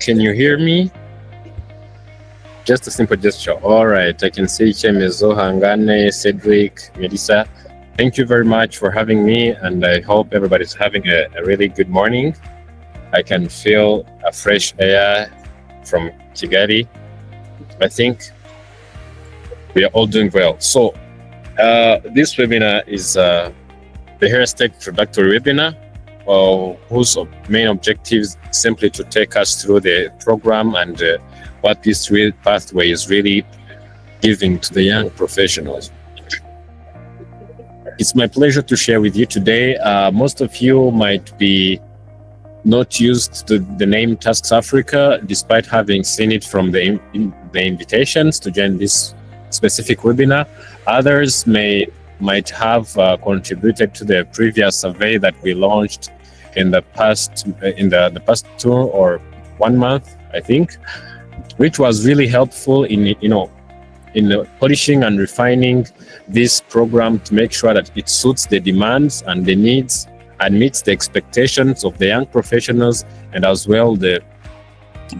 Can you hear me? Just a simple gesture. All right, I can see Chemezo, Hangane, Cedric, Melissa. Thank you very much for having me, and I hope everybody's having a really good morning. I can feel a fresh air from Kigali. I think we are all doing well. So this webinar is the HAIRSTEIC Introductory Webinar, whose main objectives simply to take us through the program and what this pathway is really giving to the young professionals. It's my pleasure to share with you today. Most of you might be not used to the name Tasks Africa, despite having seen it from the invitations to join this specific webinar. Others might have contributed to the previous survey that we launched in the past 2 or 1 month, I think, which was really helpful in polishing and refining this program to make sure that it suits the demands and the needs and meets the expectations of the young professionals and as well the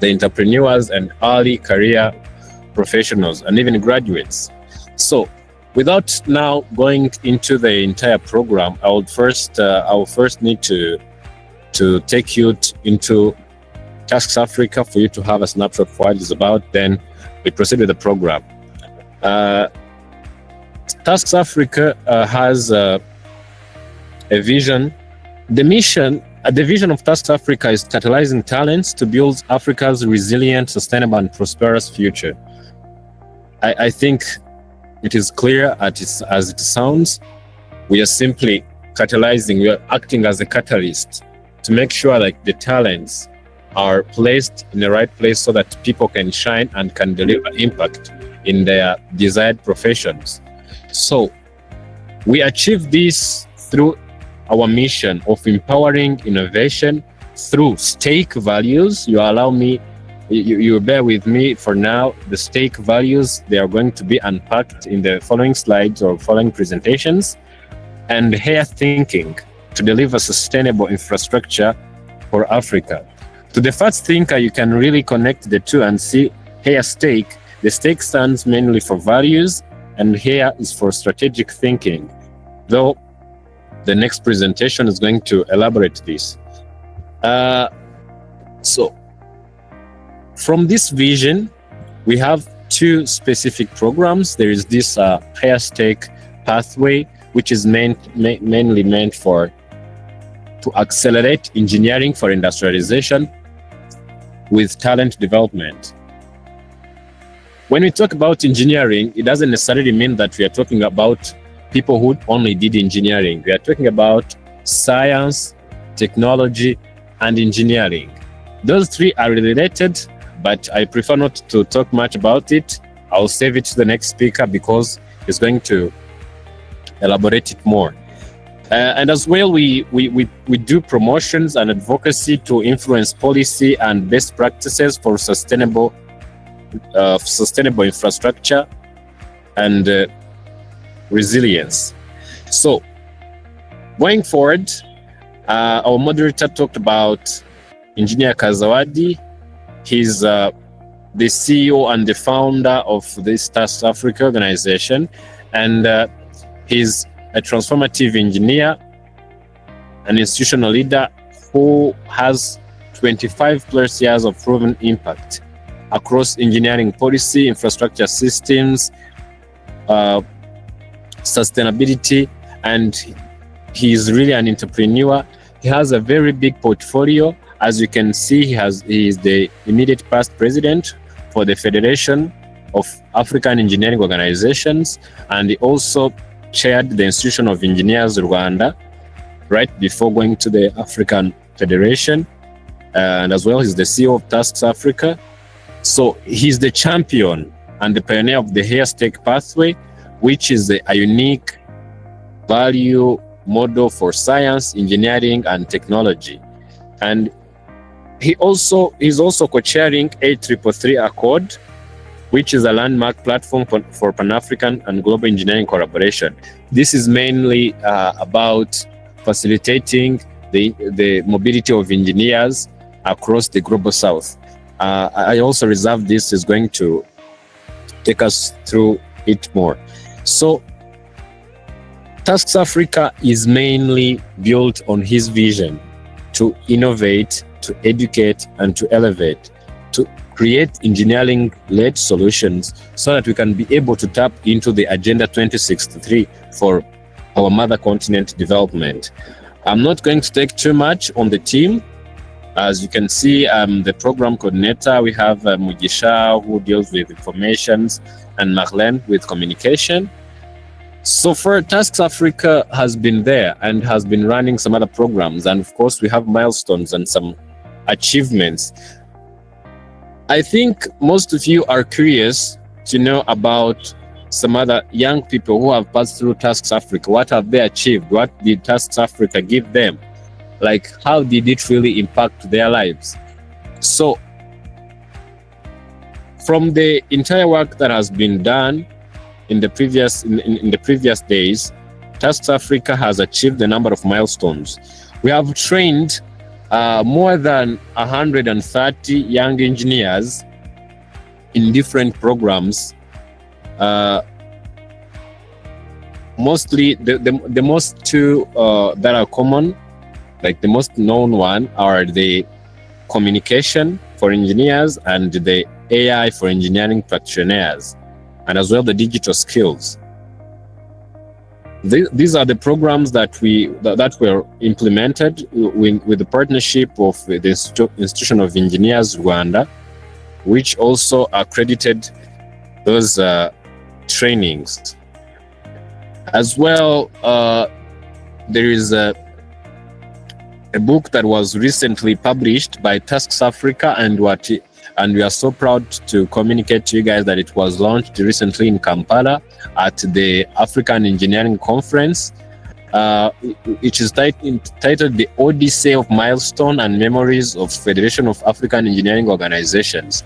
entrepreneurs and early career professionals and even graduates. So without now going into the entire program, I will first need to take you into Tasks Africa for you to have a snapshot of what it's about. Then we proceed with the program. Tasks Africa has a vision. The vision of Tasks Africa is catalyzing talents to build Africa's resilient, sustainable, and prosperous future. I think it is clear as it sounds. We are simply catalyzing, we are acting as a catalyst to make sure that the talents are placed in the right place so that people can shine and can deliver impact in their desired professions. So we achieve this through our mission of empowering innovation through stake values. You bear with me for now. The stake values, they are going to be unpacked in the following slides or following presentations. And HAIR thinking to deliver sustainable infrastructure for Africa. To the first thinker, you can really connect the two and see HAIRSTEIC. The stake stands mainly for values and HAIR is for strategic thinking, though the next presentation is going to elaborate this. So from this vision, we have 2 specific programs. There is this HAIRSTEIC Pathway, which is mainly meant to accelerate engineering for industrialization with talent development. When we talk about engineering, it doesn't necessarily mean that we are talking about people who only did engineering. We are talking about science, technology, and engineering. Those 3 are related, but I prefer not to talk much about it. I'll save it to the next speaker because he's going to elaborate it more. And as well, we do promotions and advocacy to influence policy and best practices for sustainable infrastructure and resilience. So going forward, our moderator talked about Engineer Kazawadi. He's the CEO and the founder of this Tasks Africa organization, and he's a transformative engineer, an institutional leader who has 25 plus years of proven impact across engineering policy, infrastructure systems, sustainability, and he's really an entrepreneur. He has a very big portfolio. As you can see, he is the immediate past president for the Federation of African Engineering Organizations, and he also chaired the Institution of Engineers Rwanda right before going to the African Federation, and as well he's the CEO of Tasks Africa. So he's the champion and the pioneer of the HAIRSTEIC Pathway, which is a unique value model for science, engineering, and technology. And he's also co-chairing A333 Accord, which is a landmark platform for Pan-African and global engineering collaboration. This is mainly about facilitating the mobility of engineers across the global south. I also reserve this is going to take us through it more. So Tasks Africa is mainly built on his vision to innovate, to educate, and to elevate, to create engineering-led solutions so that we can be able to tap into the Agenda 2063 for our mother continent development. I'm not going to take too much on the team. As you can see, the program coordinator, we have Mugisha, who deals with informations, and Marlene with communication. So far, Tasks Africa has been there and has been running some other programs. And of course, we have milestones and some achievements. I think most of you are curious to know about some other young people who have passed through Tasks Africa. What have they achieved? What did Tasks Africa give them? Like, how did it really impact their lives? So, from the entire work that has been done in the previous days, Tasks Africa has achieved a number of milestones. We have trained more than 130 young engineers in different programs. Mostly, the most two that are common, like the most known one, are the communication for engineers and the AI for engineering practitioners, and as well the digital skills. These are the programs that were implemented with the partnership of the Institution of Engineers Rwanda, which also accredited those trainings. As well, there is a book that was recently published by Tasks Africa, and we are so proud to communicate to you guys that it was launched recently in Kampala at the African Engineering Conference. It is titled The Odyssey of Milestone and Memories of Federation of African Engineering Organizations.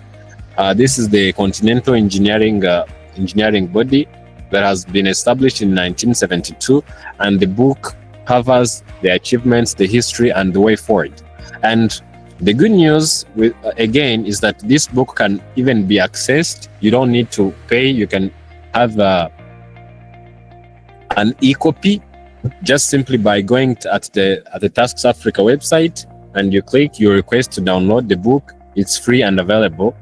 This is the continental engineering body that has been established in 1972, and the book covers the achievements, the history, and the way forward. And the good news, again, is that this book can even be accessed. You don't need to pay. You can have an e-copy just simply by going at the Tasks Africa website, and you click your request to download the book. It's free and available.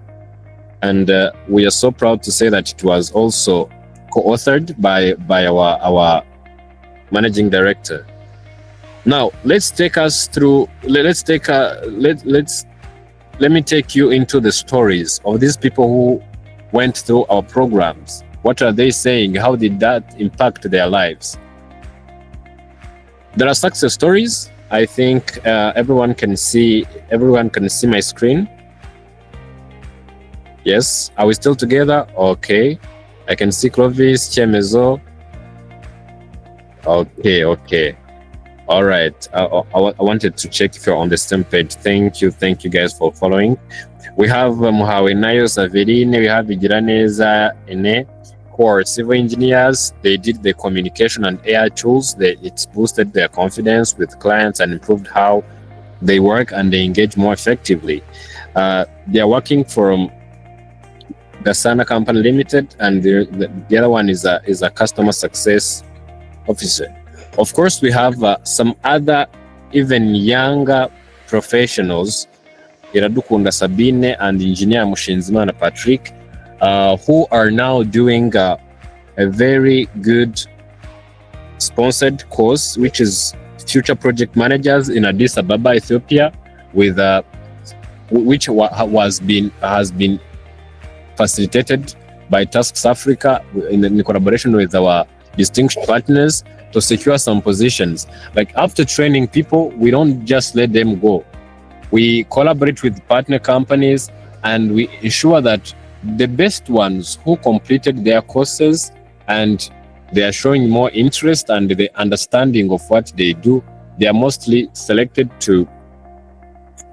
And we are so proud to say that it was also co-authored by our managing director. Now, let me take you into the stories of these people who went through our programs. What are they saying? How did that impact their lives? There are success stories. I think everyone can see my screen. Yes, are we still together? Okay. I can see Clovis, Chemezo. Okay. All right. I wanted to check if you're on the same page. Thank you guys for following. We have Muhawenayo Saverine, we have Igiraneza Ene, who are civil engineers. They did the communication and AI tools. It's boosted their confidence with clients and improved how they work and they engage more effectively. They are working from Gasana Company Limited, and the other one is a customer success officer. Of course, we have some other even younger professionals, Iradukunda Sabine and engineer Mushinzimana Patrick, who are now doing a very good sponsored course, which is Future Project Managers in Addis Ababa, Ethiopia, with which has been facilitated by Tasks Africa in collaboration with our distinguished partners to secure some positions. Like, after training people, we don't just let them go. We collaborate with partner companies and we ensure that the best ones who completed their courses and they are showing more interest and the understanding of what they do, they are mostly selected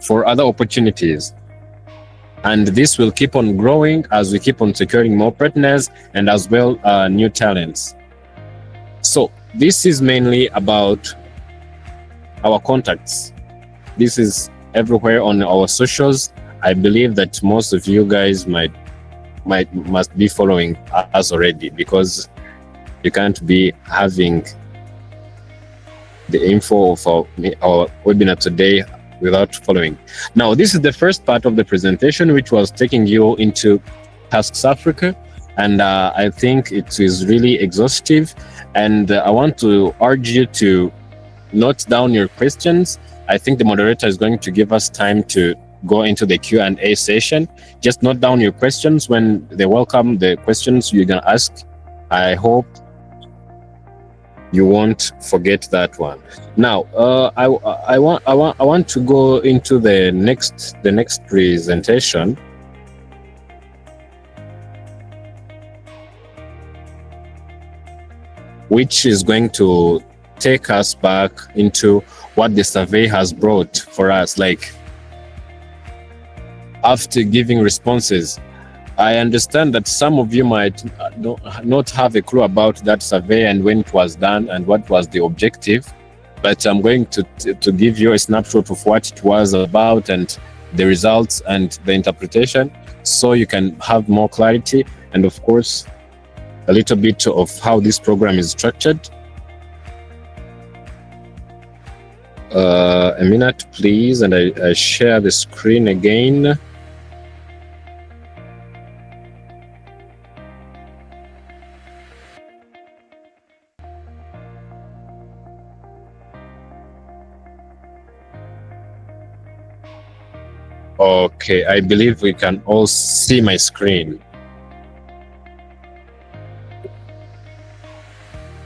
for other opportunities. And this will keep on growing as we keep on securing more partners and as well new talents. So this is mainly about our contacts. This is everywhere on our socials. I believe that most of you guys must be following us already, because you can't be having the info of our webinar today without following. Now, this is the first part of the presentation, which was taking you into Tasks Africa, and I think it is really exhaustive, and I want to urge you to note down your questions. I think the moderator is going to give us time to go into the Q&A session. Just note down your questions when they welcome the questions you're going to ask. I hope you won't forget that one. Now, I want to go into the next presentation, which is going to take us back into what the survey has brought for us. Like, after giving responses, I understand that some of you might not have a clue about that survey and when it was done and what was the objective, but I'm going to give you a snapshot of what it was about and the results and the interpretation, so you can have more clarity, and of course a little bit of how this program is structured. A minute please, and I share the screen again. Okay, I believe we can all see my screen.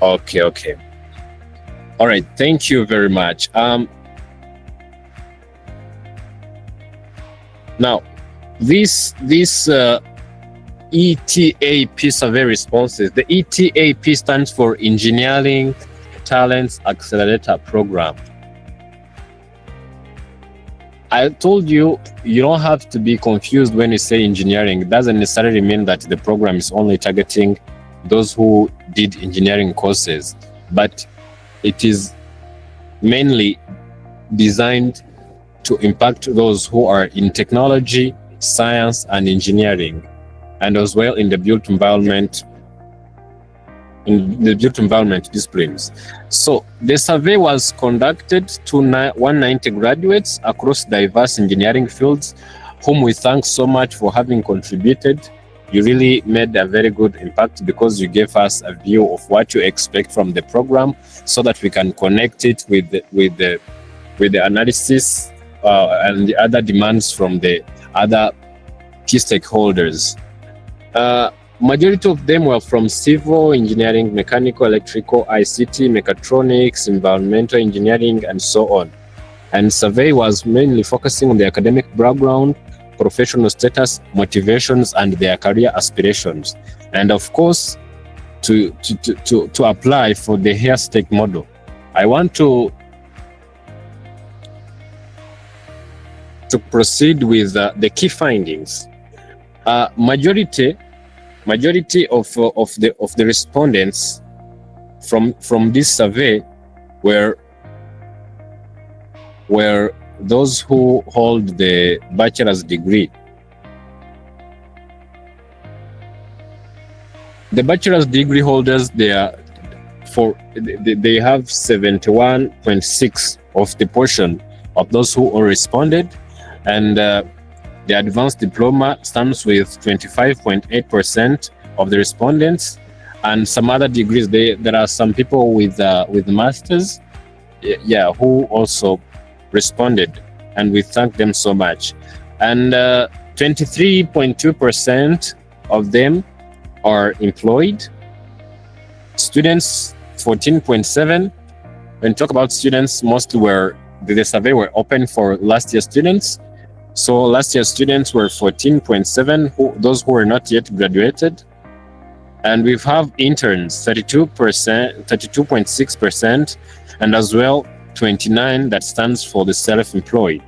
Okay. All right, thank you very much. Now, this ETAP survey responses, the ETAP stands for Engineering Talents Accelerator Program. I told you, you don't have to be confused when you say engineering. It doesn't necessarily mean that the program is only targeting those who did engineering courses, but it is mainly designed to impact those who are in technology, science, and engineering, and as well in the built environment disciplines. So the survey was conducted to 190 graduates across diverse engineering fields, whom we thank so much for having contributed. You really made a very good impact, because you gave us a view of what you expect from the program, so that we can connect it with the analysis and the other demands from the other key stakeholders. Majority of them were from civil engineering, mechanical, electrical, ICT, mechatronics, environmental engineering, and so on. And survey was mainly focusing on the academic background, professional status, motivations, and their career aspirations. And of course, to apply for the HAIRSTEIC model, I want to proceed with the key findings. Majority of the respondents from this survey were those who hold the bachelor's degree. The bachelor's degree holders, they have 71.6% of the portion of those who all responded, and the advanced diploma stands with 25.8% of the respondents, and some other degrees. There are some people with masters, who also responded, and we thank them so much. And 23.2% of them are employed. Students, 14.7%. When we talk about students, mostly the survey were open for last year students. So last year students were 14.7%, those who were not yet graduated. And we have interns, 32.6%, and as well 29%, that stands for the self-employed.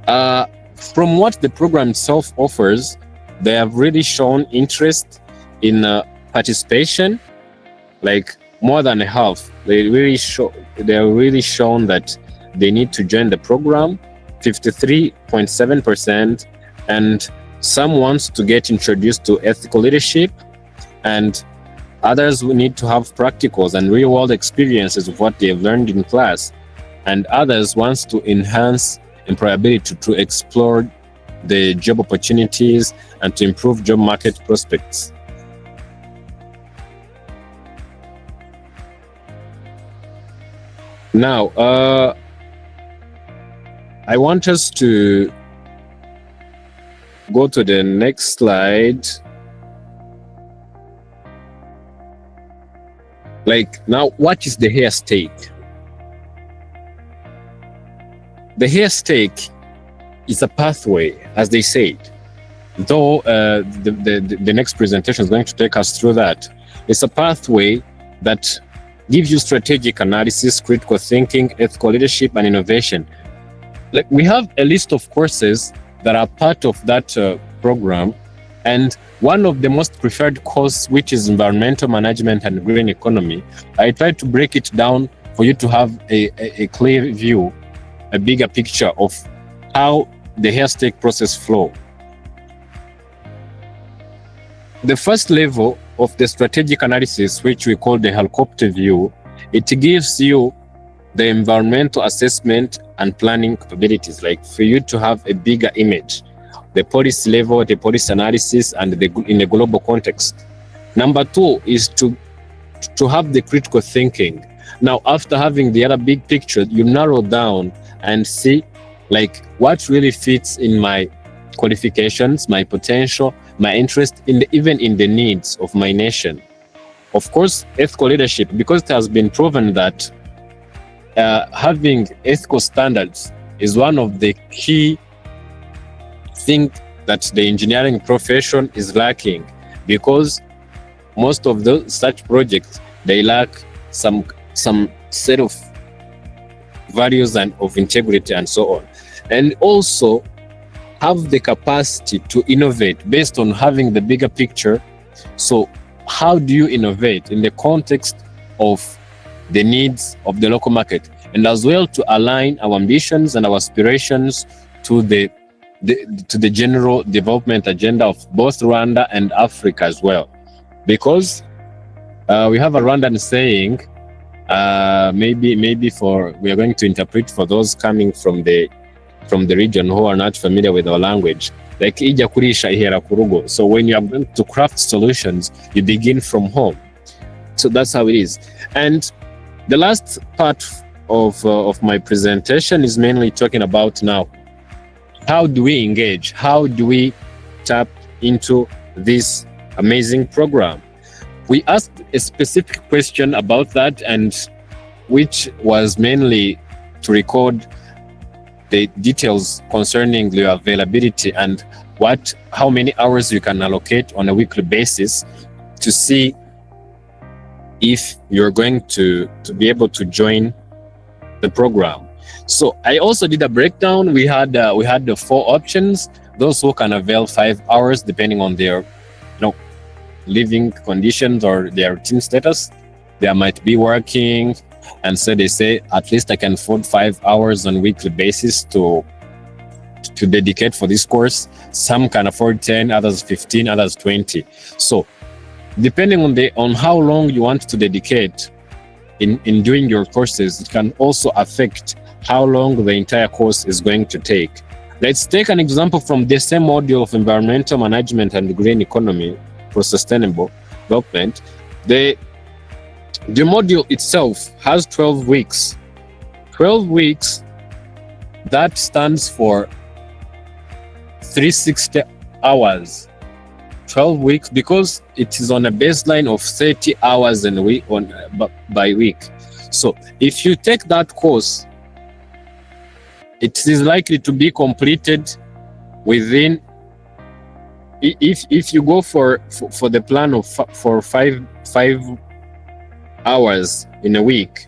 From what the program itself offers, they have really shown interest in participation, like more than half. They are really shown that they need to join the program. 53.9% 2.7%, and some wants to get introduced to ethical leadership, and others will need to have practicals and real-world experiences of what they've learned in class, and others wants to enhance employability to explore the job opportunities and to improve job market prospects. Now, I want us to go to the next slide. Like, now, what is the HAIRSTEIC? The HAIRSTEIC is a pathway, as they said. Though the next presentation is going to take us through that. It's a pathway that gives you strategic analysis, critical thinking, ethical leadership, and innovation. Like, we have a list of courses that are part of that program, and one of the most preferred course, which is environmental management and green economy, I try to break it down for you to have a clear view, a bigger picture of how the HAIRSTEIC process flow. The first level of the strategic analysis, which we call the helicopter view, it gives you the environmental assessment and planning capabilities, like for you to have a bigger image, the policy level, the policy analysis, and in a global context. Number two is to have the critical thinking. Now, after having the other big picture, you narrow down and see like what really fits in my qualifications, my potential, my interest, even in the needs of my nation. Of course, ethical leadership, because it has been proven that having ethical standards is one of the key things that the engineering profession is lacking, because most of such projects, they lack some set of values and of integrity and so on. And also have the capacity to innovate based on having the bigger picture. So how do you innovate in the context of the needs of the local market, and as well to align our ambitions and our aspirations to the general development agenda of both Rwanda and Africa as well? Because we have a Rwandan saying, maybe we are going to interpret for those coming from the region who are not familiar with our language, like ija kurisha ihera kurugo. So when you are going to craft solutions, you begin from home. So that's how it is. And the last part of my presentation is mainly talking about now, how do we engage? How do we tap into this amazing program? We asked a specific question about that, and which was mainly to record the details concerning your availability and how many hours you can allocate on a weekly basis to see if you're going to be able to join the program. So I also did a breakdown. We had the 4 options. Those who can avail 5 hours depending on their living conditions or their routine status. They might be working, and so they say, at least I can afford 5 hours on a weekly basis to dedicate for this course. Some can afford 10, others 15, others 20. So depending on how long you want to dedicate in doing your courses, it can also affect how long the entire course is going to take. Let's take an example from the same module of environmental management and green economy for sustainable development. The module itself has 12 weeks. 12 weeks, that stands for 360 hours. 12 weeks, because it is on a baseline of 30 hours by week. So if you take that course, it is likely to be completed within, if you go for the plan of for five hours in a week,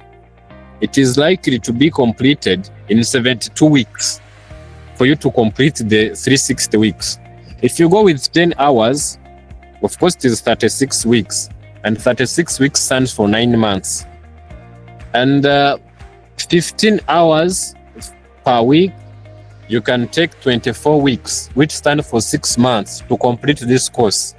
it is likely to be completed in 72 weeks for you to complete the 360 weeks. If you go with 10 hours, of course it is 36 weeks, and 36 weeks stands for 9 months. And 15 hours per week you can take 24 weeks, which stands for 6 months, to complete this course.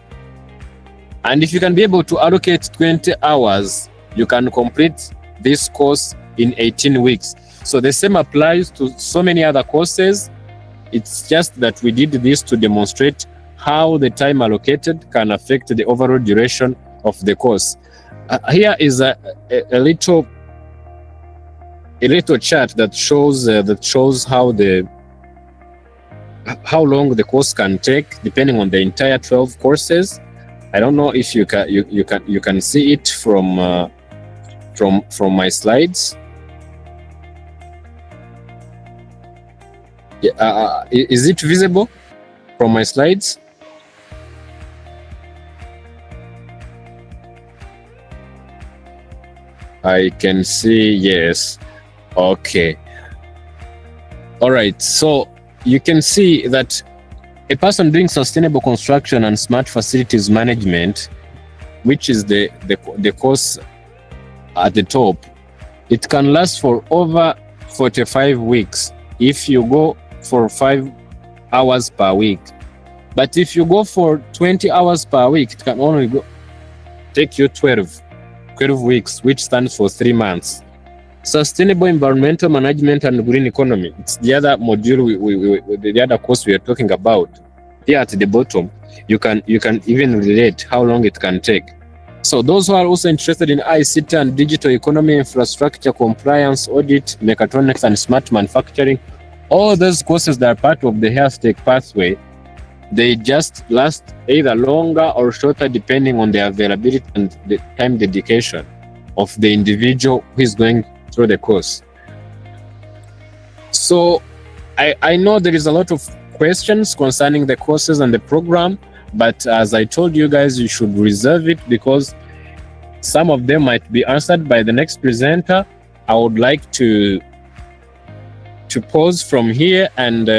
And if you can be able to allocate 20 hours, you can complete this course in 18 weeks. So the same applies to so many other courses. It's just that we did this to demonstrate how the time allocated can affect the overall duration of the course. Here is a little chart that shows how long the course can take, depending on the entire 12 courses. I don't know if you can see it from my slides. Yeah, is it visible from my slides? I can see, yes. Okay. All right. So you can see that a person doing sustainable construction and smart facilities management, which is the course at the top, it can last for over 45 weeks if you go for 5 hours per week. But if you go for 20 hours per week, it can only take you 12 weeks, which stands for 3 months. Sustainable environmental management and green economy. It's the other module, the other course we are talking about. Here at the bottom, you can even relate how long it can take. So those who are also interested in ICT and digital economy, infrastructure, compliance, audit, mechatronics, and smart manufacturing, all those courses that are part of the HAIRSTEIC Pathway, they just last either longer or shorter depending on the availability and the time dedication of the individual who is going through the course. So I know there is a lot of questions concerning the courses and the program, but as I told you guys, you should reserve it because some of them might be answered by the next presenter. I would like to pause from here and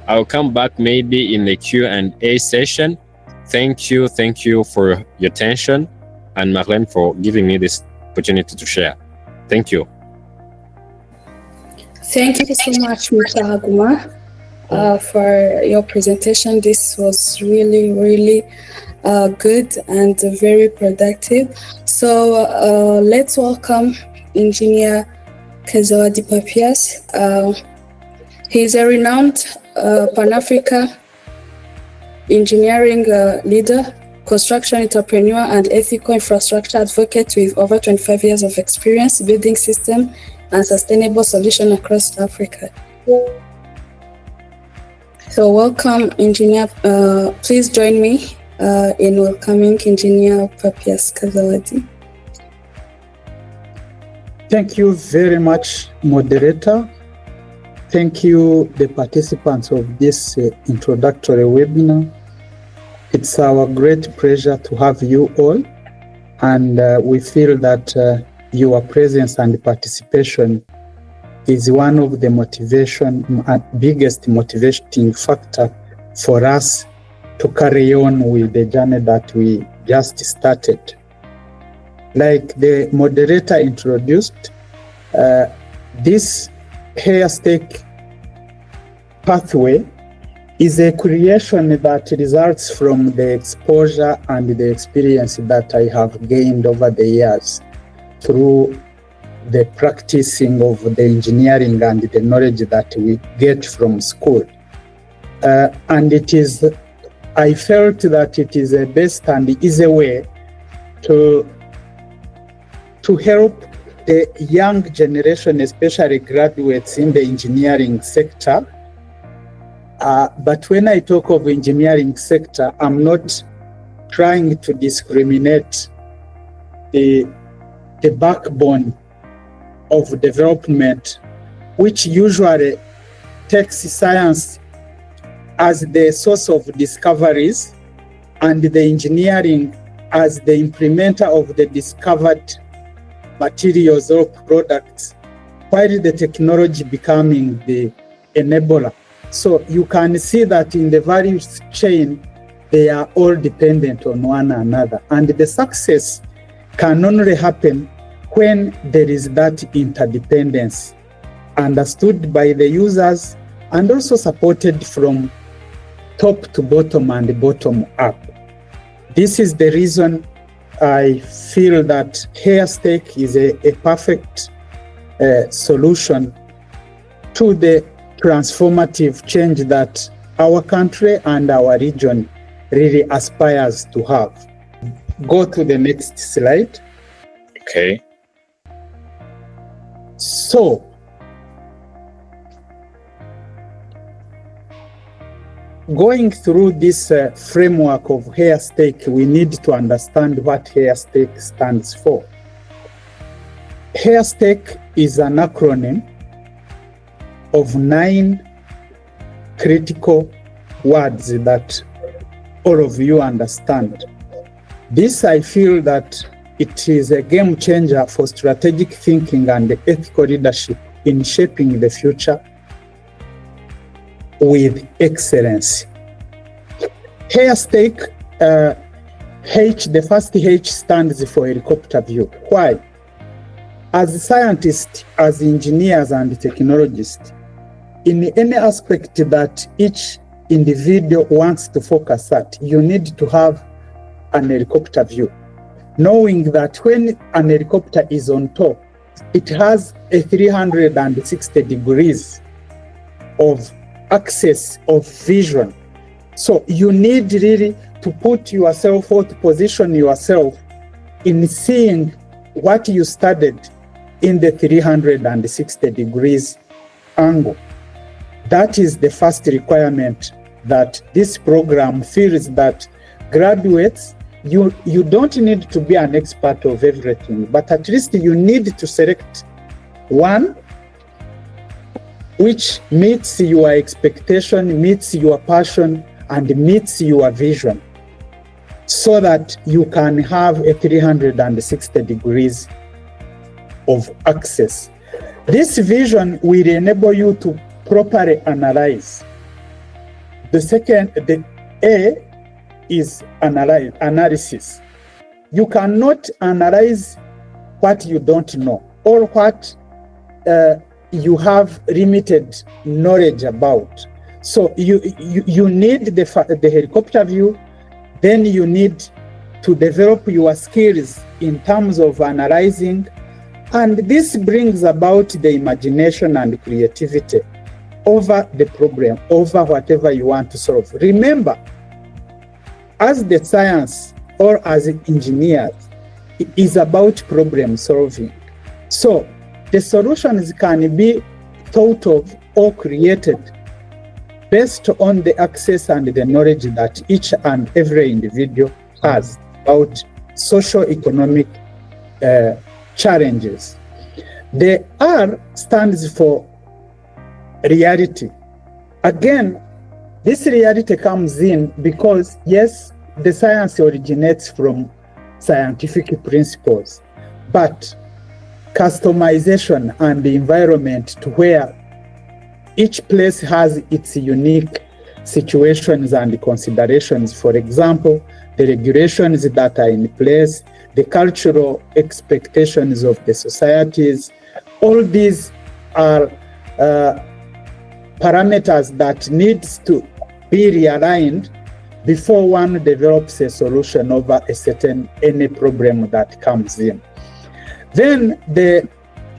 I'll come back maybe in the Q&A session. Thank you for your attention, and Marlene for giving me this opportunity to share. Thank you. Thank you so much, Mr. Haguma, for your presentation. This was really good and very productive. So let's welcome Engineer Kazawadi Papias. He is a renowned Pan-Africa engineering leader, construction entrepreneur, and ethical infrastructure advocate with over 25 years of experience building system and sustainable solutions across Africa. So welcome, Engineer. Please join me in welcoming Engineer Papias Kazawadi. Thank you very much, moderator. Thank you, the participants of this introductory webinar. It's our great pleasure to have you all, and we feel that your presence and participation is one of the biggest motivating factor for us to carry on with the journey that we just started. Like the moderator introduced, this HAIRSTEIC Pathway is a creation that results from the exposure and the experience that I have gained over the years through the practicing of the engineering and the knowledge that we get from school. And I felt that it is the best and easy way to help the young generation, especially graduates in the engineering sector. But when I talk of engineering sector, I'm not trying to discriminate the backbone of development, which usually takes science as the source of discoveries and the engineering as the implementer of the discovered materials or products, while the technology becoming the enabler. So you can see that in the value chain, they are all dependent on one another. And the success can only happen when there is that interdependence understood by the users and also supported from top to bottom and bottom up. This is the reason I feel that HAIRSTEIC is a perfect solution to the transformative change that our country and our region really aspires to have. Go to the next slide. Okay. So, going through this framework of HAIRSTEIC, we need to understand what HAIRSTEIC stands for. HAIRSTEIC is an acronym of 9 critical words that all of you understand. This, I feel that it is a game changer for strategic thinking and ethical leadership in shaping the future with excellence. HAIRSTEIC, the first H stands for helicopter view. Why? As scientists, as engineers and technologists, in any aspect that each individual wants to focus at, you need to have an helicopter view, knowing that when an helicopter is on top, it has a 360 degrees of access of vision. So you need really to put yourself or to position yourself in seeing what you studied in the 360 degrees angle. That is the first requirement that this program feels that graduates, you don't need to be an expert of everything, but at least you need to select one which meets your expectation, meets your passion, and meets your vision, so that you can have a 360 degrees of access. This vision will enable you to properly analyze. The A is analysis. You cannot analyze what you don't know or what you have limited knowledge about. So you need the helicopter view, then you need to develop your skills in terms of analyzing, and this brings about the imagination and creativity over the problem, over whatever you want to solve. Remember, as the science or as engineers, it is about problem solving. So the solutions can be thought of or created based on the access and the knowledge that each and every individual has about socio-economic challenges. The R stands for reality. Again, this reality comes in because, yes, the science originates from scientific principles, but customization and the environment to where each place has its unique situations and considerations. For example, the regulations that are in place, the cultural expectations of the societies, all these are parameters that needs to be realigned before one develops a solution over any problem that comes in. Then the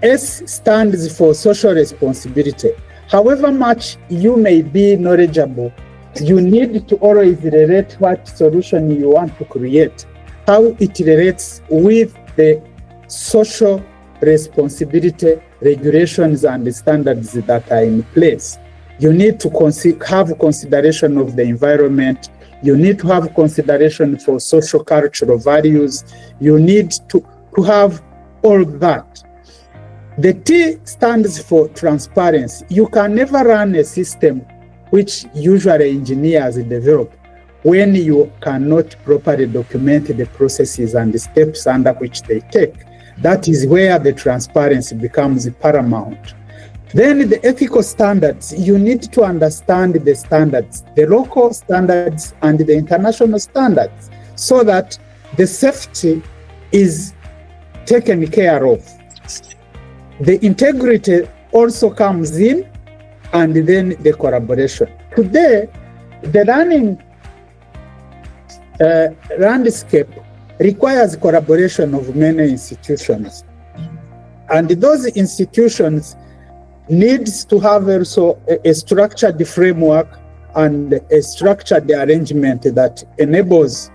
S stands for social responsibility. However much you may be knowledgeable, you need to always relate what solution you want to create, how it relates with the social responsibility regulations and standards that are in place. You need to have consideration of the environment. You need to have consideration for social cultural values. You need to have all that. The T stands for transparency. You can never run a system which usually engineers develop when you cannot properly document the processes and the steps under which they take. That is where the transparency becomes paramount. Then the ethical standards, you need to understand the standards, the local standards and the international standards, so that the safety is taken care of. The integrity also comes in and then the collaboration. Today, the learning landscape requires collaboration of many institutions. And those institutions needs to have also a structured framework and a structured arrangement that enables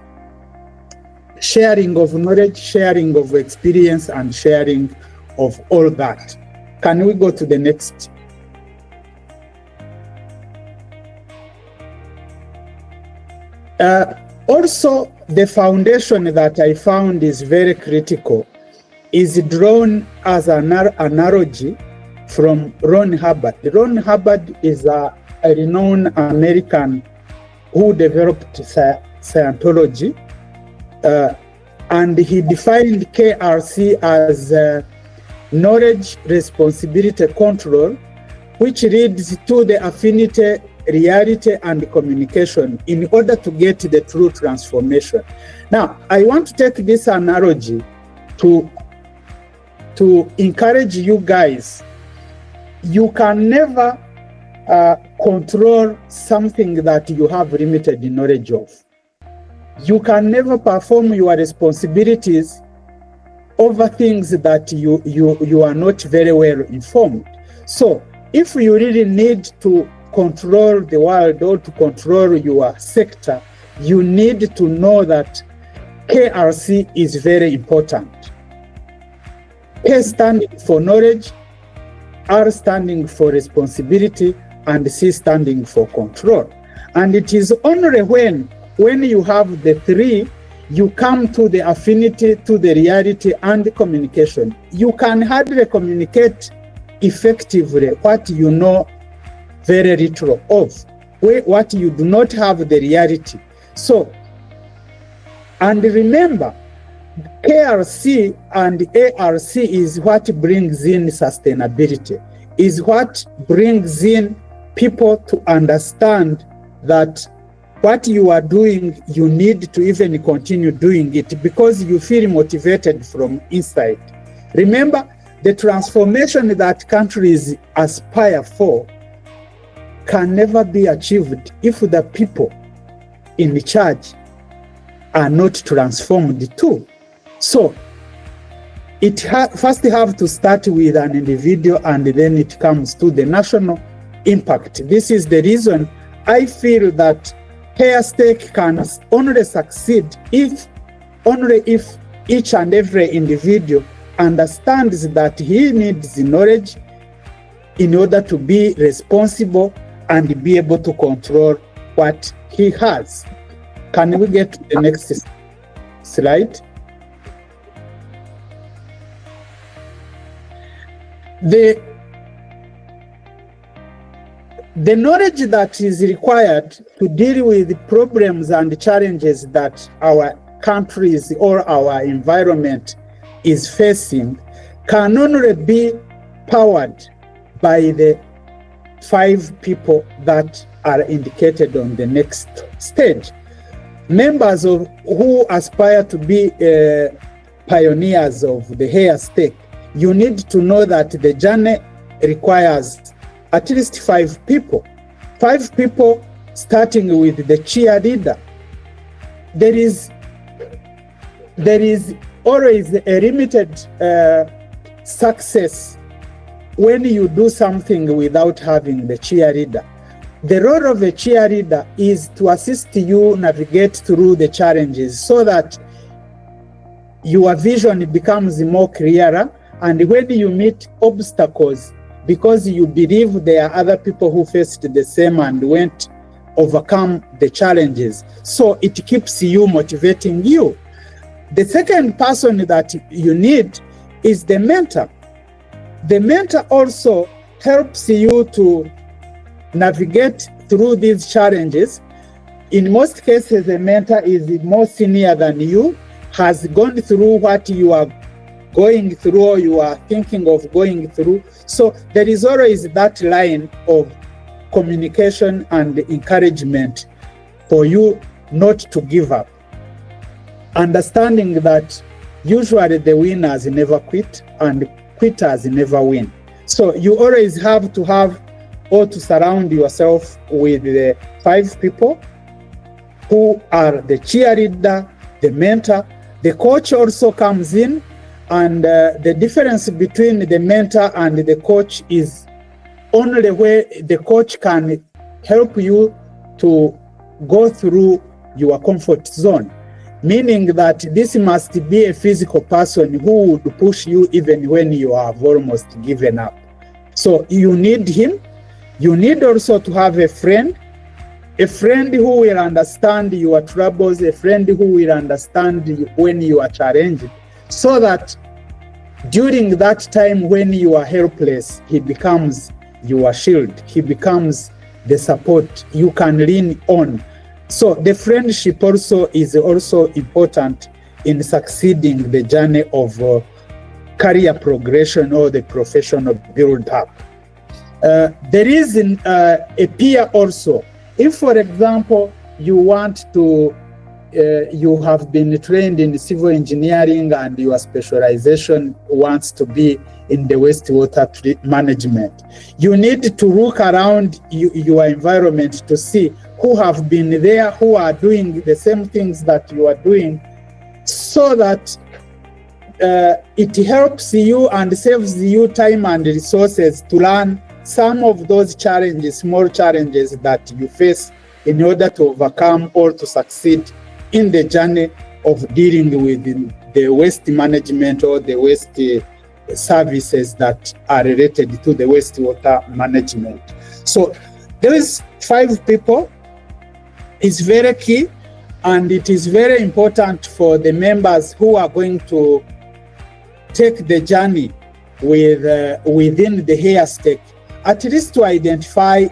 sharing of knowledge, sharing of experience, and sharing of all that. Can we go to the next? Also, the foundation that I found is very critical is drawn as an analogy from Ron Hubbard. Ron Hubbard is a renowned American who developed Scientology, and he defined KRC as knowledge, responsibility, control, which leads to the affinity, reality, and communication in order to get the true transformation. Now, I want to take this analogy to encourage you guys. You can never control something that you have limited knowledge of. You can never perform your responsibilities over things that you are not very well informed. So if you really need to control the world or to control your sector, you need to know that KRC is very important. K standing for knowledge, R standing for responsibility, and C standing for control. And it is only when you have the three, you come to the affinity, to the reality, and the communication. You can hardly communicate effectively what you know very little of, what you do not have the reality. So, and remember, KRC and ARC is what brings in sustainability, is what brings in people to understand that what you are doing, you need to even continue doing it because you feel motivated from inside. Remember, the transformation that countries aspire for can never be achieved if the people in charge are not transformed too. So it first have to start with an individual, and then it comes to the national impact. This is the reason I feel that HAIRSTEIC can only succeed if each and every individual understands that he needs knowledge in order to be responsible and be able to control what he has. Can we get to the next slide? The knowledge that is required to deal with problems and challenges that our countries or our environment is facing can only be powered by the 5 people that are indicated on the next stage. Members of who aspire to be pioneers of the HAIRSTEIC, you need to know that the journey requires at least 5 people. 5 people starting with the cheerleader. There is always a limited success when you do something without having the cheerleader. The role of a cheerleader is to assist you navigate through the challenges so that your vision becomes more clearer, and when you meet obstacles, because you believe there are other people who faced the same and went overcome the challenges. So it keeps you motivating you. The second person that you need is the mentor. The mentor also helps you to navigate through these challenges. In most cases, the mentor is more senior than you, has gone through what you are going through or you are thinking of going through. So there is always that line of communication and encouragement for you not to give up. Understanding that usually the winners never quit and quitters never win. So you always have to have or to surround yourself with the 5 people who are the cheerleader, the mentor. The coach also comes in, and the difference between the mentor and the coach is only where the coach can help you to go through your comfort zone, meaning that this must be a physical person who would push you even when you have almost given up. So you need him. You need also to have a friend who will understand your troubles, a friend who will understand you when you are challenged, so that during that time when you are helpless, he becomes your shield. He becomes the support you can lean on. So the friendship also is also important in succeeding the journey of career progression or the professional build-up. There is a peer also. If, for example, you want to, you have been trained in civil engineering and your specialization wants to be in the wastewater management, you need to look around your environment to see who have been there, who are doing the same things that you are doing, so that it helps you and saves you time and resources to learn some of those challenges, small challenges that you face in order to overcome or to succeed in the journey of dealing with the waste management or the waste services that are related to the wastewater management. So those 5 people is very key, and it is very important for the members who are going to take the journey with within the HAIRSTEIC, at least to identify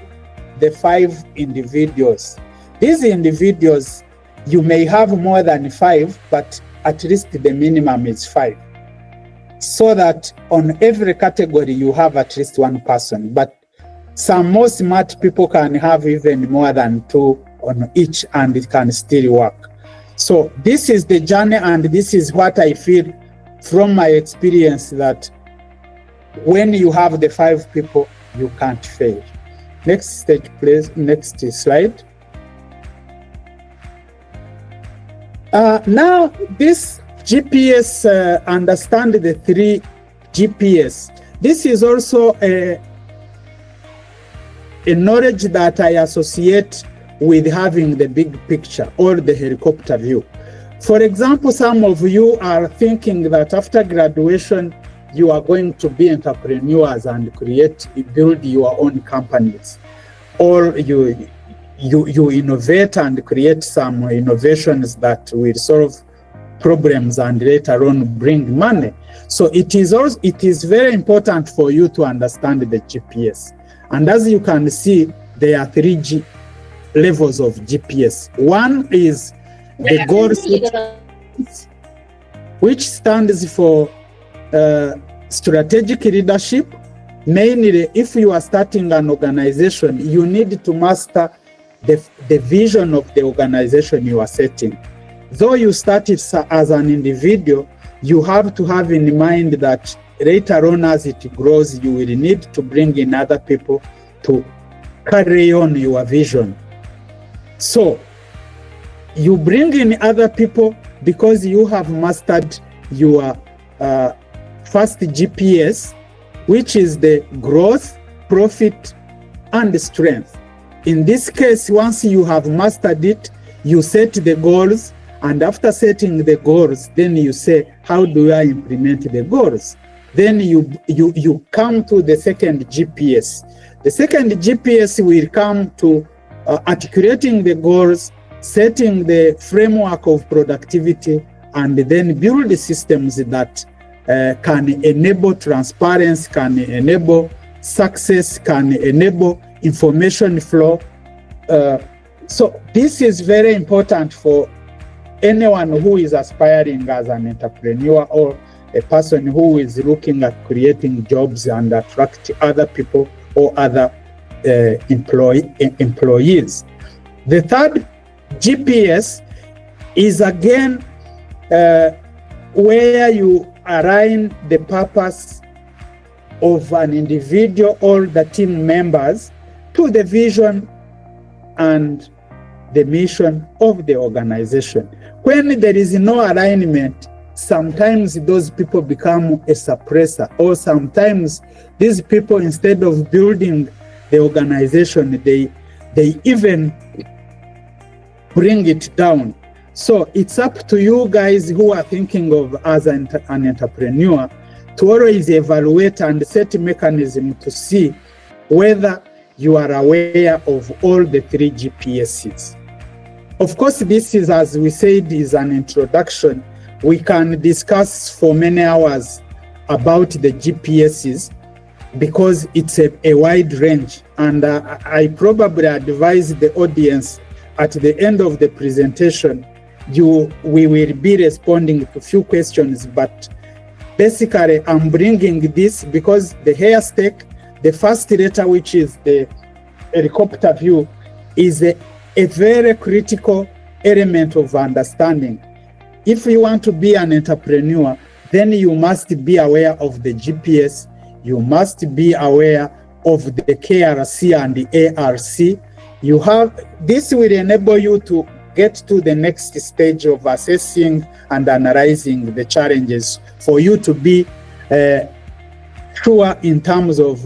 the 5 individuals. These individuals, you may have more than 5, but at least the minimum is 5. So that on every category you have at least 1 person. But some more smart people can have even more than 2 on each, and it can still work. So this is the journey, and this is what I feel from my experience, that when you have the 5 people, you can't fail. Next stage, please. Next slide. Now, this GPS, understand the 3 GPS. This is also a knowledge that I associate with having the big picture or the helicopter view. For example, some of you are thinking that after graduation, you are going to be entrepreneurs and build your own companies, or you innovate and create some innovations that will solve problems and later on bring money. So it is very important for you to understand the GPS. And as you can see, there are 3 levels of GPS. One is the goal set, which stands for strategic leadership. Mainly, if you are starting an organization, you need to master the vision of the organization you are setting. Though you started as an individual, you have to have in mind that later on as it grows, you will need to bring in other people to carry on your vision. So you bring in other people because you have mastered your first GPS, which is the growth, profit, and strength. In this case, once you have mastered it, you set the goals, and after setting the goals, then you say, how do I implement the goals? Then you come to the second GPS. The second GPS will come to articulating the goals, setting the framework of productivity, and then build the systems that can enable transparency, can enable success, can enable information flow. So this is very important for anyone who is aspiring as an entrepreneur or a person who is looking at creating jobs and attract other people or other employees. The third GPS is again where you align the purpose of an individual or the team members to the vision and the mission of the organization. When there is no alignment, sometimes those people become a suppressor, or sometimes these people, instead of building the organization, they even bring it down. So it's up to you guys who are thinking of as an entrepreneur to always evaluate and set a mechanism to see whether you are aware of all the 3 GPSs. Of course, this is, as we said, is an introduction. We can discuss for many hours about the GPSs because it's a wide range. And I probably advise the audience at the end of the presentation, we will be responding to a few questions, but basically I'm bringing this because the HAIRSTEIC, the first letter, which is the helicopter view, is a very critical element of understanding. If you want to be an entrepreneur, then you must be aware of the GPS, you must be aware of the KRC and the ARC. This will enable you to get to the next stage of assessing and analyzing the challenges for you to be sure in terms of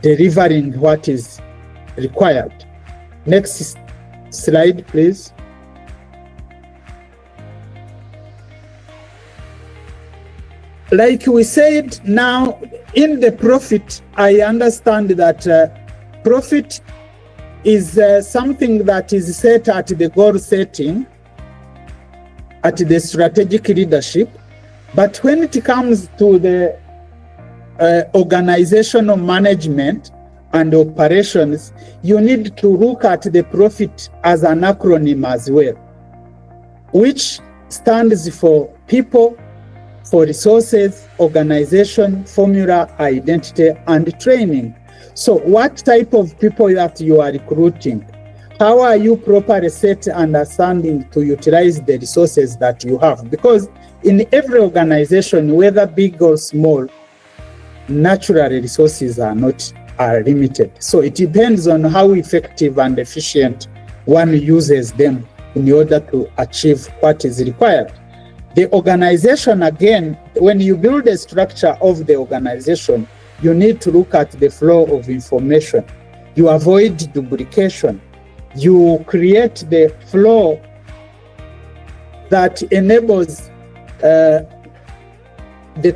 delivering what is required. Next slide, please. Like we said, now in the profit, I understand that profit is something that is set at the goal setting, at the strategic leadership. But when it comes to the organizational management and operations, you need to look at the profit as an acronym as well, which stands for people, for resources, organization, formula, identity, and training. So what type of people that you are recruiting? How are you properly set understanding to utilize the resources that you have? Because in every organization, whether big or small, natural resources are limited. So it depends on how effective and efficient one uses them in order to achieve what is required. The organization, again, when you build a structure of the organization, you need to look at the flow of information. You avoid duplication. You create the flow that enables the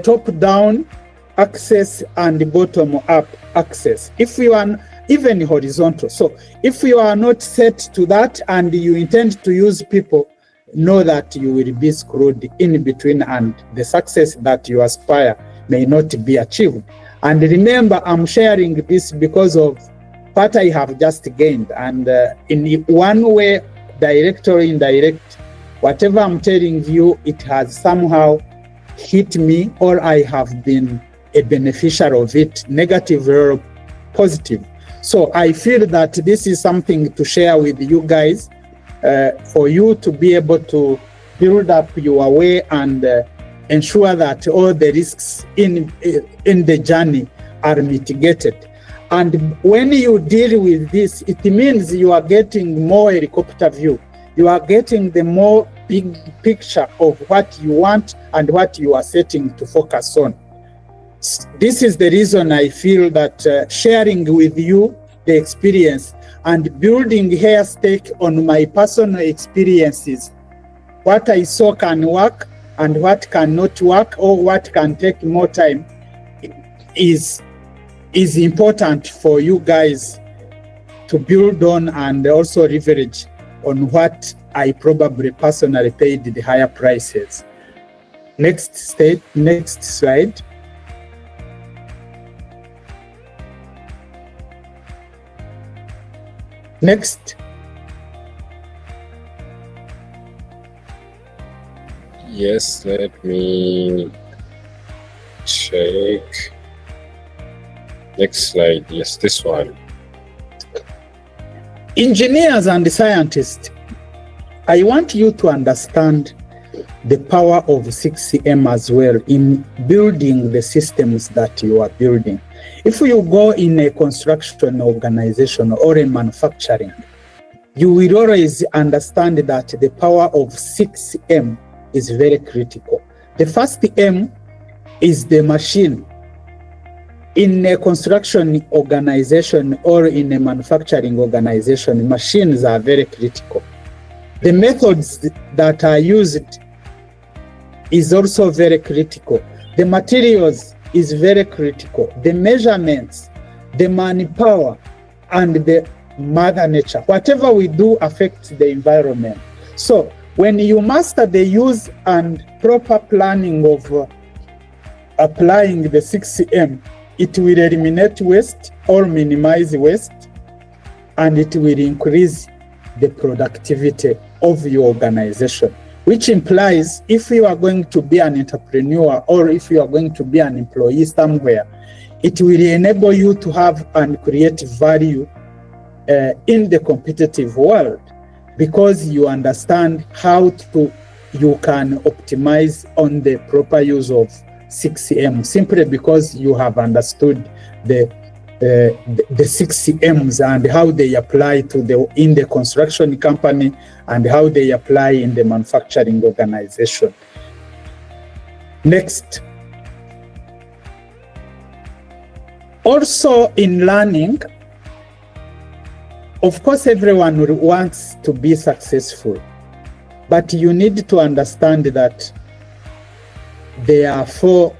top-down access and bottom-up access. If you are even horizontal. So if you are not set to that and you intend to use people, know that you will be screwed in between and the success that you aspire may not be achieved. And remember, I'm sharing this because of what I have just gained. And in one way, direct or indirect, whatever I'm telling you, it has somehow hit me, or I have been a beneficiary of it, negative or positive. So I feel that this is something to share with you guys, for you to be able to build up your way and ensure that all the risks in the journey are mitigated. And when you deal with this, it means you are getting more helicopter view. You are getting the more big picture of what you want and what you are setting to focus on. This is the reason I feel that sharing with you the experience and building HAIRSTEIC on my personal experiences, what I saw can work and what cannot work, or what can take more time, is important for you guys to build on and also leverage on what I probably personally paid the higher prices. Next slide. Next. Yes, let me check. Next slide. Yes, this one. Engineers and scientists, I want you to understand the power of 6M as well in building the systems that you are building. If you go in a construction organization or in manufacturing, you will always understand that the power of 6M is very critical. The first M is the machine. In a construction organization or in a manufacturing organization, machines are very critical. The methods that are used is also very critical. The materials is very critical. The measurements, the manpower, and the Mother Nature. Whatever we do affects the environment. So when you master the use and proper planning of applying the 6M, it will eliminate waste or minimize waste, and it will increase the productivity of your organization, which implies if you are going to be an entrepreneur or if you are going to be an employee somewhere, it will enable you to have and create value in the competitive world, because you understand how you can optimize on the proper use of 6M, simply because you have understood the 6M's and how they apply in the construction company and how they apply in the manufacturing organization. Next. Also in learning, of course, everyone wants to be successful, but you need to understand that there are 4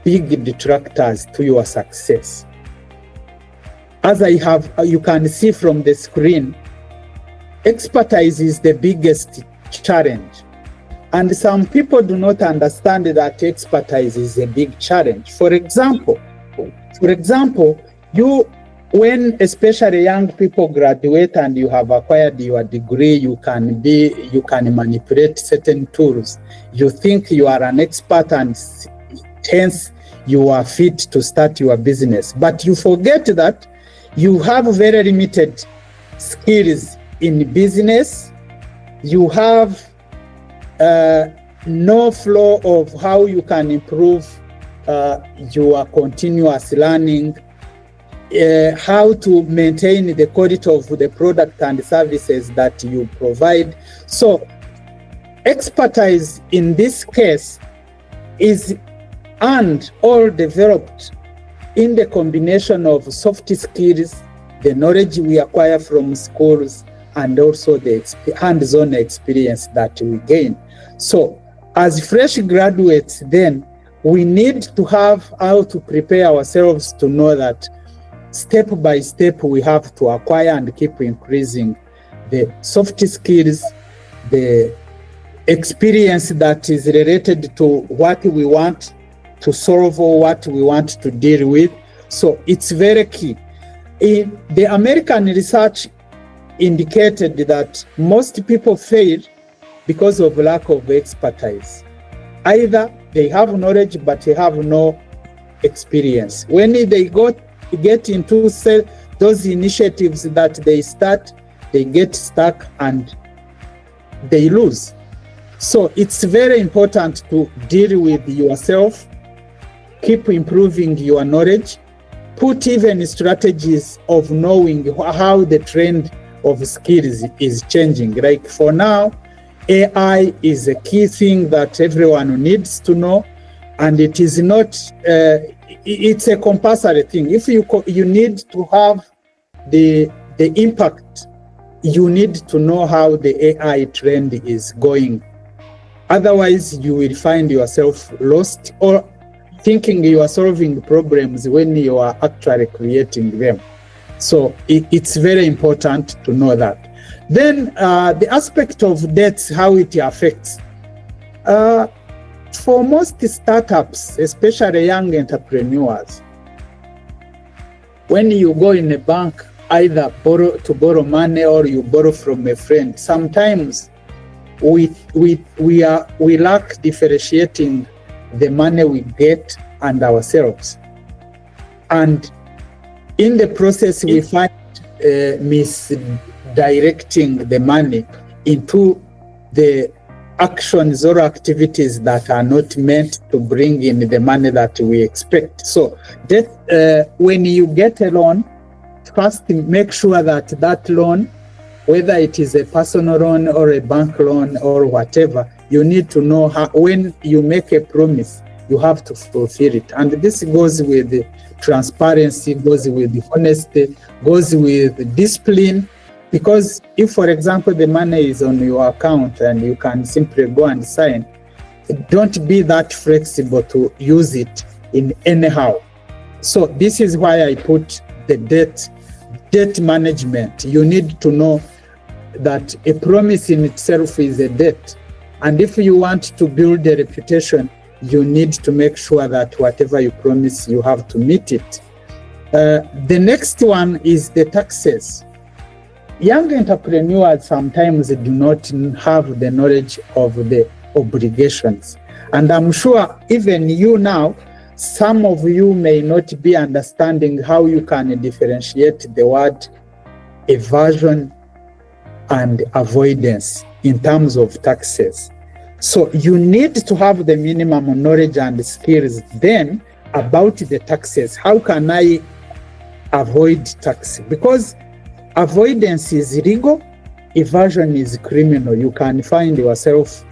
big detractors to your success. As you can see from the screen, expertise is the biggest challenge. And some people do not understand that expertise is a big challenge. For example, when especially young people graduate and you have acquired your degree, you can manipulate certain tools. You think you are an expert and hence you are fit to start your business. But you forget that you have very limited skills in business. You have no flow of how you can improve your continuous learning, how to maintain the quality of the product and services that you provide. So expertise in this case is earned or developed in the combination of soft skills, the knowledge we acquire from schools, and also the hands-on experience that we gain. So as fresh graduates, then we need to have how to prepare ourselves to know that step by step we have to acquire and keep increasing the soft skills, the experience that is related to what we want to solve or what we want to deal with. So it's very key. The American research indicated that most people fail because of lack of expertise. Either they have knowledge but they have no experience. When they get into those initiatives that they start, they get stuck and they lose. So it's very important to deal with yourself, keep improving your knowledge, put even strategies of knowing how the trend of skills is changing. Like for now, AI is a key thing that everyone needs to know, and it is not, it's a compulsory thing. If you need to have the impact, you need to know how the AI trend is going. Otherwise, you will find yourself lost or thinking you are solving problems when you are actually creating them. So it's very important to know that. Then the aspect of debt, how it affects. For most startups, especially young entrepreneurs, when you go in a bank, either borrow money or you borrow from a friend, sometimes we lack differentiating the money we get and ourselves. And in the process, we find misdirecting the money into the actions or activities that are not meant to bring in the money that we expect. So when you get a loan, first make sure that that loan, whether it is a personal loan or a bank loan or whatever, you need to know how, when you make a promise, you have to fulfill it. And this goes with transparency, goes with honesty, goes with discipline. Because if, for example, the money is on your account and you can simply go and sign, don't be that flexible to use it in anyhow. So this is why I put the debt management. You need to know that a promise in itself is a debt. And if you want to build a reputation, you need to make sure that whatever you promise, you have to meet it. The next one is the taxes. Young entrepreneurs sometimes do not have the knowledge of the obligations. And I'm sure even you now, some of you may not be understanding how you can differentiate the word evasion and avoidance in terms of taxes. So you need to have the minimum knowledge and skills then about the taxes. How can I avoid tax? Because avoidance is illegal, evasion is criminal. You can find yourself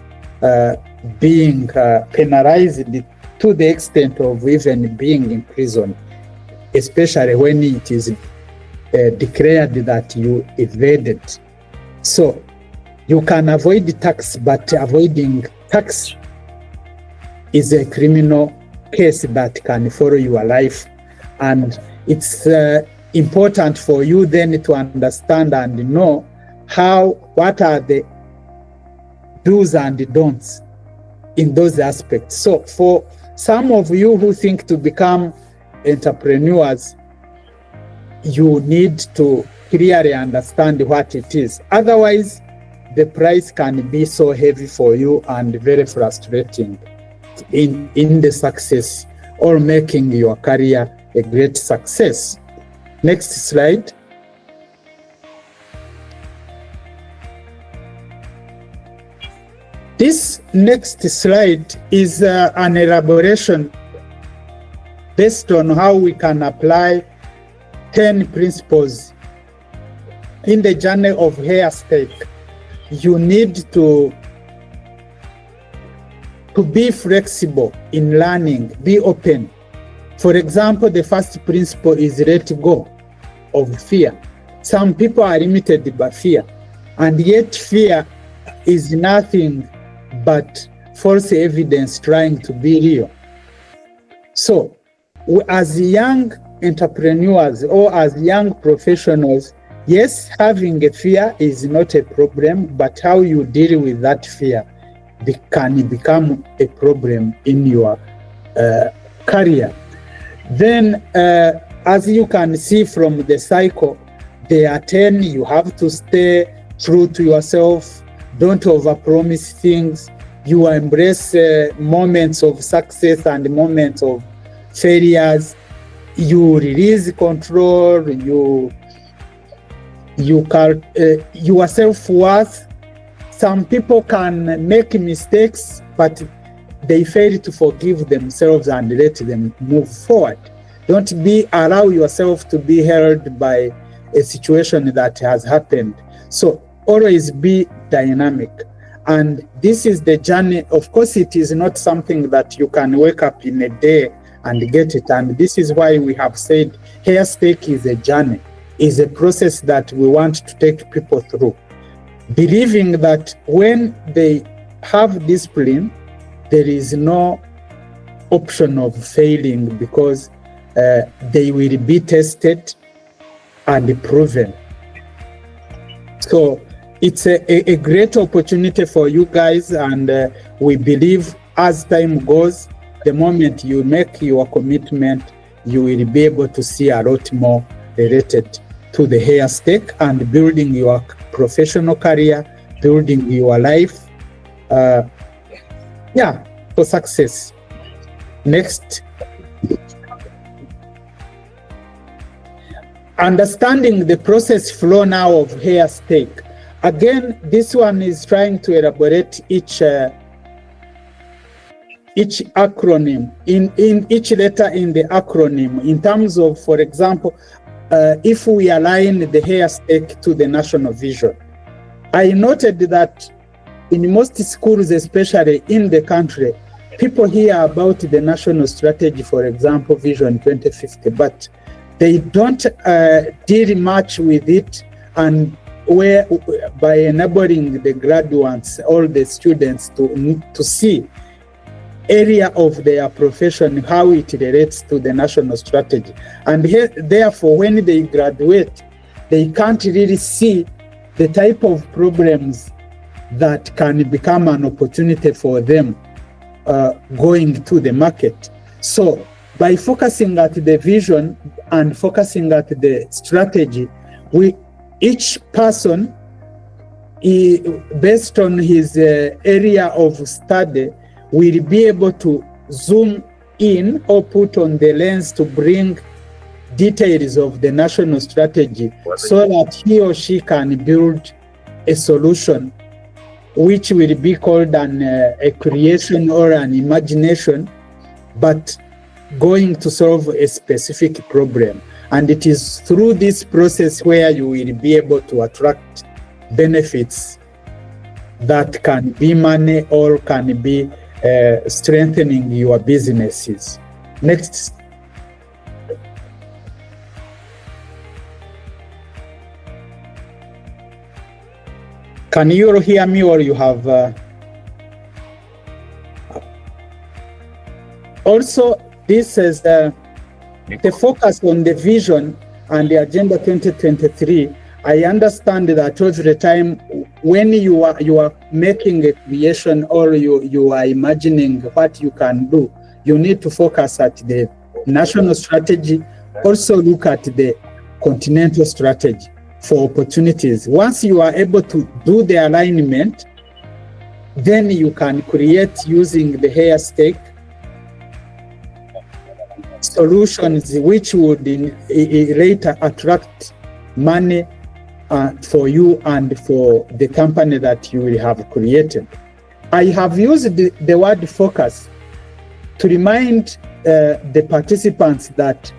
being penalized to the extent of even being in prison, especially when it is declared that you evaded. So you can avoid tax, but avoiding tax is a criminal case that can follow your life. And it's important for you then to understand and know what are the do's and don'ts in those aspects. So for some of you who think to become entrepreneurs, you need to clearly understand what it is. Otherwise, the price can be so heavy for you and very frustrating in the success or making your career a great success. Next slide. This next slide is an elaboration based on how we can apply 10 principles in the journey of HAIRSTEIC. You need to be flexible in learning, be open. For example, the first principle is let go of fear. Some people are limited by fear, and yet fear is nothing but false evidence trying to be real. So, as young entrepreneurs or as young professionals, yes, having a fear is not a problem, but how you deal with that fear can become a problem in your career. Then, as you can see from the cycle, there are 10, you have to stay true to yourself, don't overpromise things, you embrace moments of success and moments of failures, you release control, your self-worth. Some people can make mistakes, but they fail to forgive themselves and let them move forward. Don't allow yourself to be held by a situation that has happened. So always be dynamic. And this is the journey. Of course, it is not something that you can wake up in a day and get it. And this is why we have said HAIRSTEIC is a journey, is a process that we want to take people through. Believing that when they have discipline, there is no option of failing because they will be tested and proven. So it's a great opportunity for you guys, and we believe as time goes, the moment you make your commitment, you will be able to see a lot more related to the HAIRSTEIC and building your professional career, building your life, for success. Next. Understanding the process flow now of HAIRSTEIC. Again, this one is trying to elaborate each acronym, in each letter in the acronym, in terms of, for example, if we align the HAIRSTEIC to the national vision. I noted that in most schools, especially in the country, people hear about the national strategy, for example, Vision 2050, but they don't deal much with it, and where by enabling the graduates, all the students to see area of their profession, how it relates to the national strategy. And therefore, when they graduate, they can't really see the type of problems that can become an opportunity for them going to the market. So by focusing at the vision and focusing at the strategy, each person, based on his area of study, will be able to zoom in or put on the lens to bring details of the national strategy so that he or she can build a solution which will be called a creation or an imagination, but going to solve a specific problem. And it is through this process where you will be able to attract benefits that can be money or can be strengthening your businesses. Next. Can you all hear me, or you have? Also, this is the focus on the vision and the Agenda 2023. I understand that every time when you are making a creation or you are imagining what you can do, you need to focus at the national strategy, also look at the continental strategy for opportunities. Once you are able to do the alignment, then you can create, using the HAIRSTEIC, solutions which would later attract money for you and for the company that you will have created. I have used the word focus to remind the participants that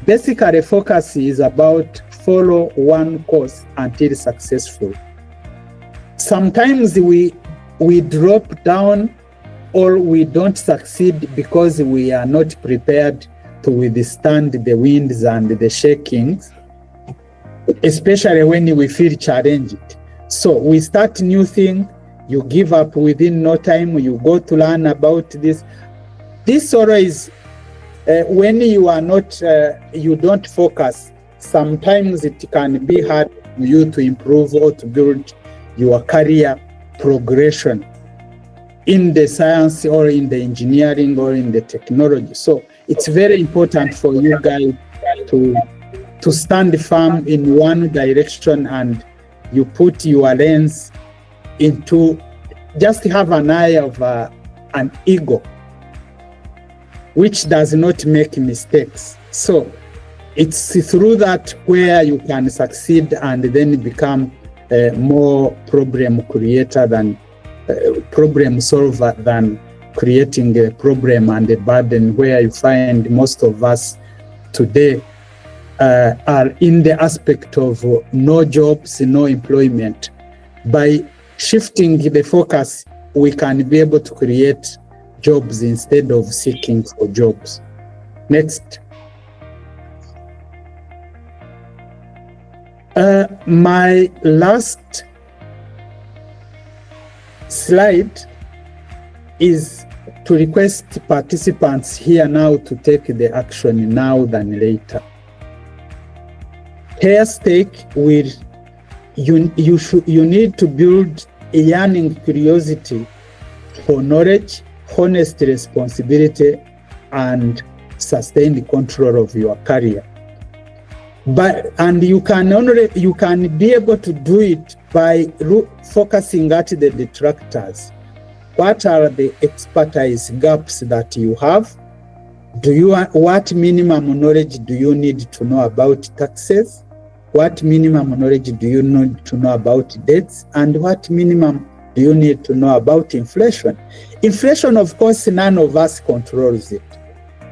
basically focus is about follow one course until successful. Sometimes we drop down or we don't succeed because we are not prepared to withstand the winds and the shakings, especially when we feel challenged. So we start new thing, you give up within no time, you go to learn about this. This always, when you are not, you don't focus, sometimes it can be hard for you to improve or to build your career progression in the science or in the engineering or in the technology. So it's very important for you guys to stand firm in one direction, and you put your lens into, just have an eye of an ego, which does not make mistakes. So it's through that where you can succeed and then become more problem creator than problem solver than creating a problem and a burden, where you find most of us today are in the aspect of no jobs, no employment. By shifting the focus, we can be able to create jobs instead of seeking for jobs. Next. My last slide is to request participants here now to take the action now than later. HAIRSTEIC will, you need to build a yearning curiosity for knowledge, honest responsibility, and sustained control of your career. And you can be able to do it by focusing at the detractors. What are the expertise gaps that you have? What minimum knowledge do you need to know about taxes? what minimum knowledge do you need to know about debts, and what minimum do you need to know about inflation? Inflation, of course, none of us controls it.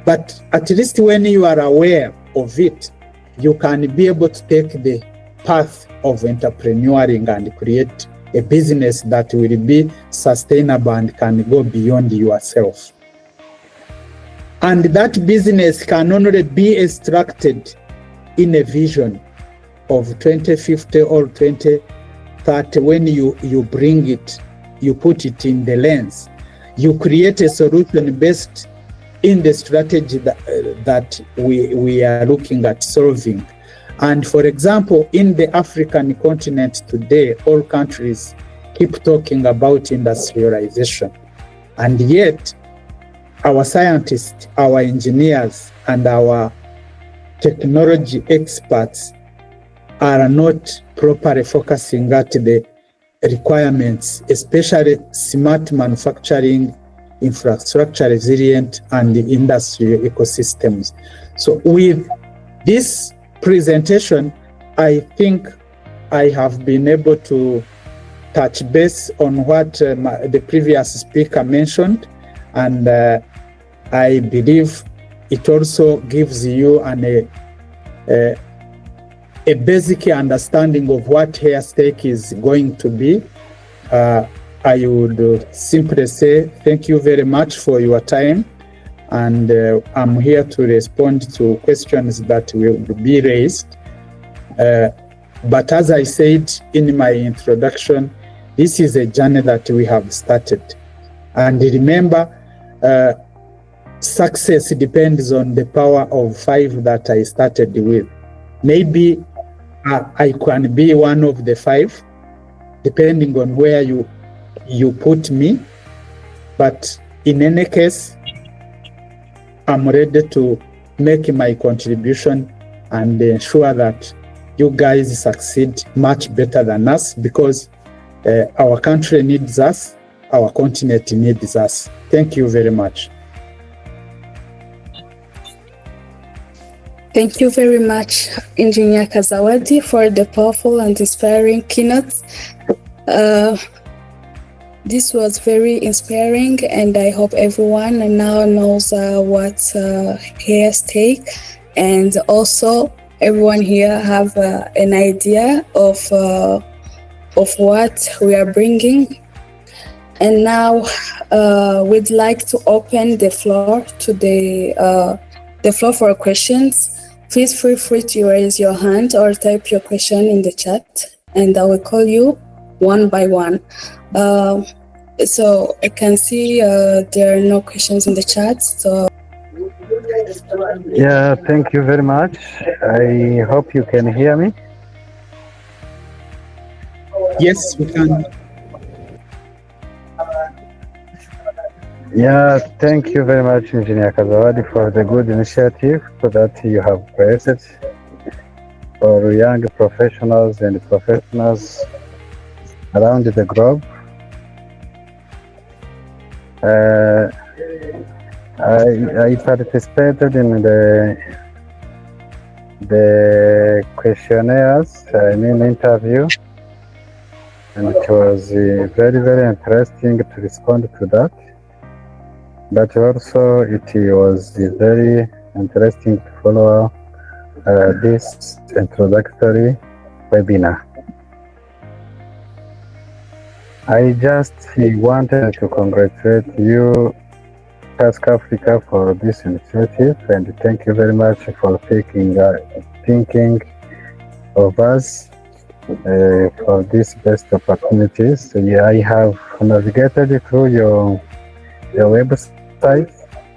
But at least when you are aware of it, you can be able to take the path of entrepreneuring and create a business that will be sustainable and can go beyond yourself. And that business can only be extracted in a vision of 2050 or 2030. When you bring it, you put it in the lens, you create a solution based in the strategy that we are looking at solving. And for example, in the African continent today, all countries keep talking about industrialization. And yet, our scientists, our engineers, and our technology experts are not properly focusing at the requirements, especially smart manufacturing, infrastructure resilient, and the industry ecosystems. So with this presentation, I think I have been able to touch base on what the previous speaker mentioned, and I believe it also gives you a basic understanding of what HAIRSTEIC is going to be. I would simply say thank you very much for your time, and I'm here to respond to questions that will be raised. But as I said in my introduction, this is a journey that we have started. And remember, success depends on the power of 5 that I started with. Maybe I can be one of the 5, depending on where you put me. But in any case, I'm ready to make my contribution and ensure that you guys succeed much better than us, because our country needs us, our continent needs us. Thank you very much. Thank you very much, Engineer Kazawadi, for the powerful and inspiring keynotes. This was very inspiring, and I hope everyone now knows what HAIRSTEIC, and also everyone here have an idea of what we are bringing. And now we'd like to open the floor to the floor for questions. Please feel free to raise your hand or type your question in the chat, and I will call you one by one. So I can see there are no questions in the chat. So yeah, thank you very much. I hope you can hear me. Yes, we can. Yeah, thank you very much, Engineer Kazawadi, for the good initiative that you have created for young professionals and professionals around the globe. I participated in the questionnaires, interview, and it was very, very interesting to respond to that. But also it was very interesting to follow this introductory webinar. I just wanted to congratulate you, HAIRSTEIC Africa, for this initiative, and thank you very much for thinking of us for these best opportunities. So, yeah, I have navigated through your website,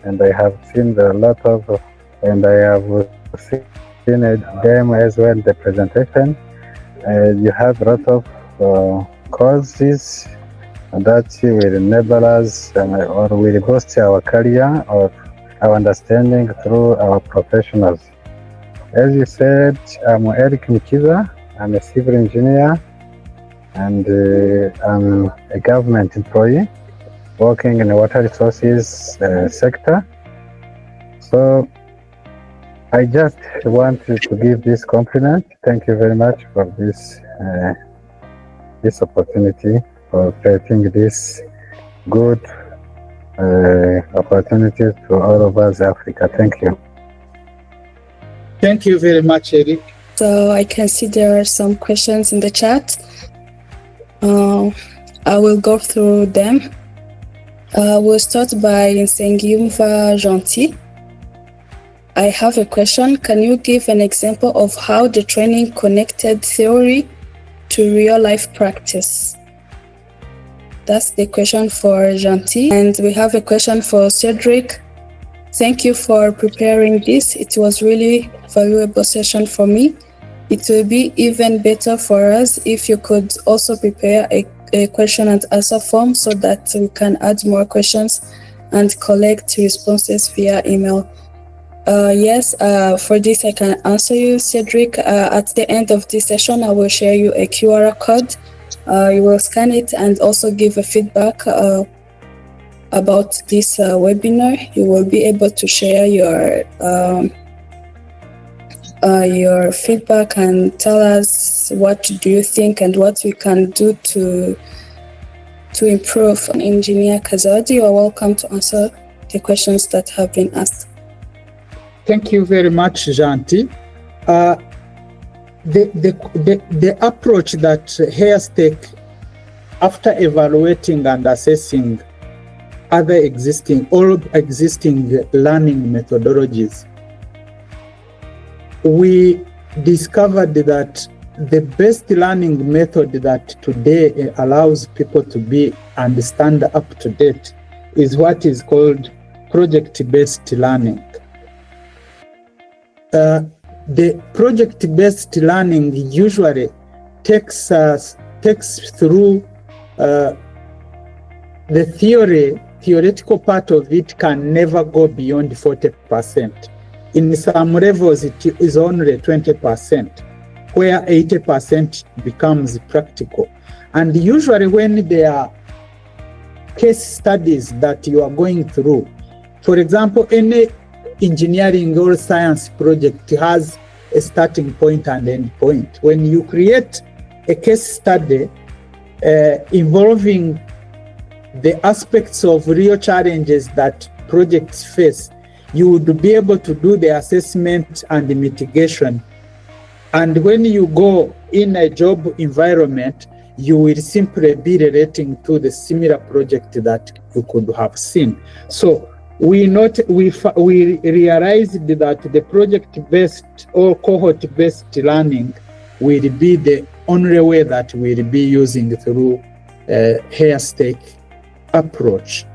and I have seen a lot of, and I have seen them as well, the presentation. You have a lot of courses that will enable us or will boost our career or our understanding through our professionals. As you said, I'm Eric Mikiza. I'm a civil engineer, and I'm a government employee working in the water resources sector. So I just wanted to give this compliment. Thank you very much for this this opportunity, for creating this good opportunity to all of us, Africa. Thank you. Thank you very much, Eric. So I can see there are some questions in the chat. I will go through them. We'll start by Nsengiyumva Gentil. I have a question. Can you give an example of how the training connected theory to real life practice? That's the question for Gentil. And we have a question for Cedric. Thank you for preparing this. It was really a valuable session for me. It will be even better for us if you could also prepare a question and answer form so that we can add more questions and collect responses via email. Yes, for this I can answer you, Cedric. At the end of this session, I will share you a QR code. You will scan it and also give a feedback about this webinar. You will be able to share your feedback and tell us what do you think and what we can do to improve. Engineer Kazadi, you are welcome to answer the questions that have been asked. Thank you very much, Gentil. The approach that HAIRSTEIC, after evaluating and assessing all existing learning methodologies, we discovered that the best learning method that today allows people to be and stand up to date is what is called project-based learning. The project-based learning usually takes through the theoretical part of it can never go beyond 40%. In some levels, it is only 20%, where 80% becomes practical. And usually when there are case studies that you are going through, for example, any engineering or science project has a starting point and end point. When you create a case study involving the aspects of real challenges that projects face, you would be able to do the assessment and the mitigation. And when you go in a job environment, you will simply be relating to the similar project that you could have seen. So we realized that the project-based or cohort-based learning will be the only way that we'll be using through HAIRSTEIC approach.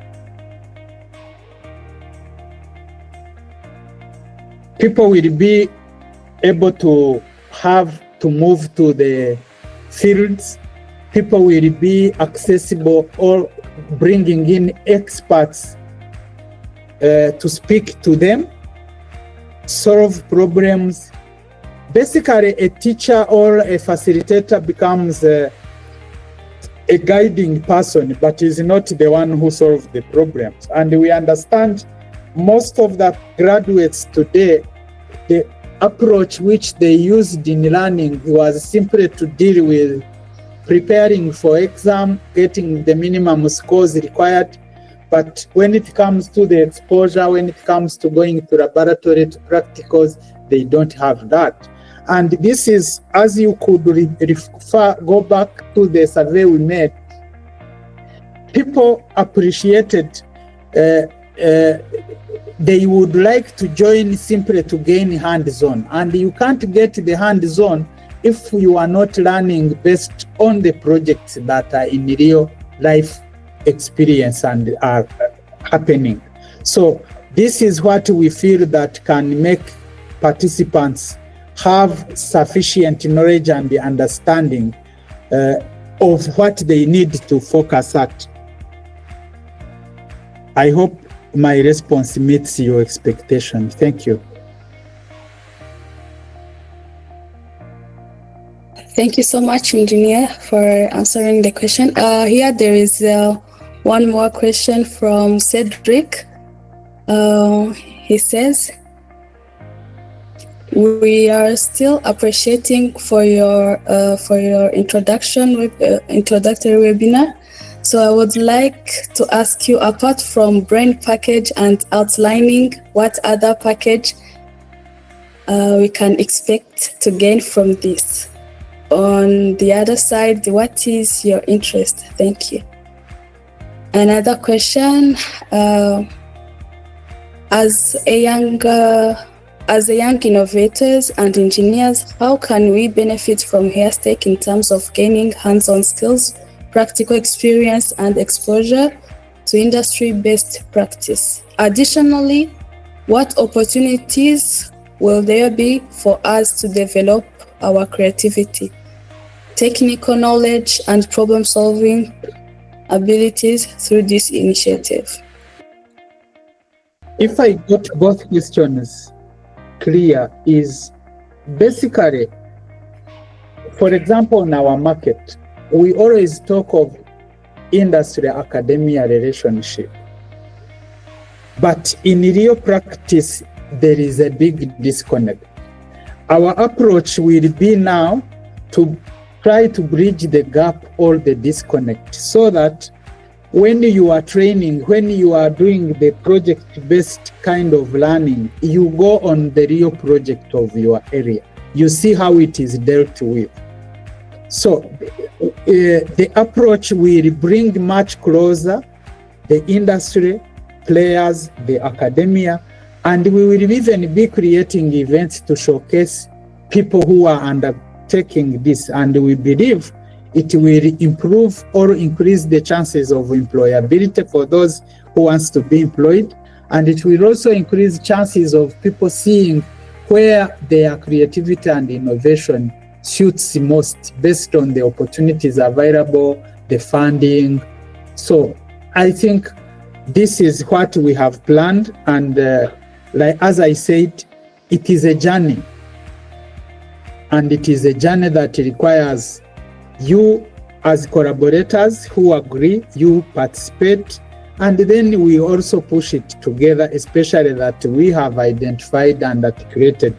People will be able to have to move to the fields. People will be accessible or bringing in experts to speak to them, solve problems. Basically, a teacher or a facilitator becomes a guiding person, but is not the one who solves the problems. And we understand most of the graduates today, the approach which they used in learning was simply to deal with preparing for exam, getting the minimum scores required. But when it comes to the exposure, when it comes to going to laboratory, to practicals, they don't have that. And this is, as you could go back to the survey we made, people appreciated, they would like to join simply to gain hands-on. And you can't get the hands-on if you are not learning based on the projects that are in real life experience and are happening. So this is what we feel that can make participants have sufficient knowledge and the understanding of what they need to focus at. I hope my response meets your expectation. Thank you. Thank you so much, Engineer, for answering the question. Here there is one more question from Cedric. He says, We are still appreciating for your introductory webinar. So I would like to ask you, apart from brain package and outlining, what other package we can expect to gain from this? On the other side, what is your interest? Thank you. Another question, as a young innovators and engineers, how can we benefit from HAIRSTEIC in terms of gaining hands-on skills, practical experience, and exposure to industry-based practice? Additionally, what opportunities will there be for us to develop our creativity, technical knowledge, and problem-solving abilities through this initiative? If I got both questions clear, is basically, for example, in our market, we always talk of industry-academia relationship. But in real practice, there is a big disconnect. Our approach will be now to try to bridge the gap or the disconnect, so that when you are training, when you are doing the project-based kind of learning, you go on the real project of your area. You see how it is dealt with. So the approach will bring much closer the industry, players, the academia, and we will even be creating events to showcase people who are undertaking this. And we believe it will improve or increase the chances of employability for those who wants to be employed. And it will also increase chances of people seeing where their creativity and innovation suits most based on the opportunities available, the funding. So I think this is what we have planned. And like as I said, it is a journey. And it is a journey that requires you as collaborators who agree, you participate, and then we also push it together, especially that we have identified and articulated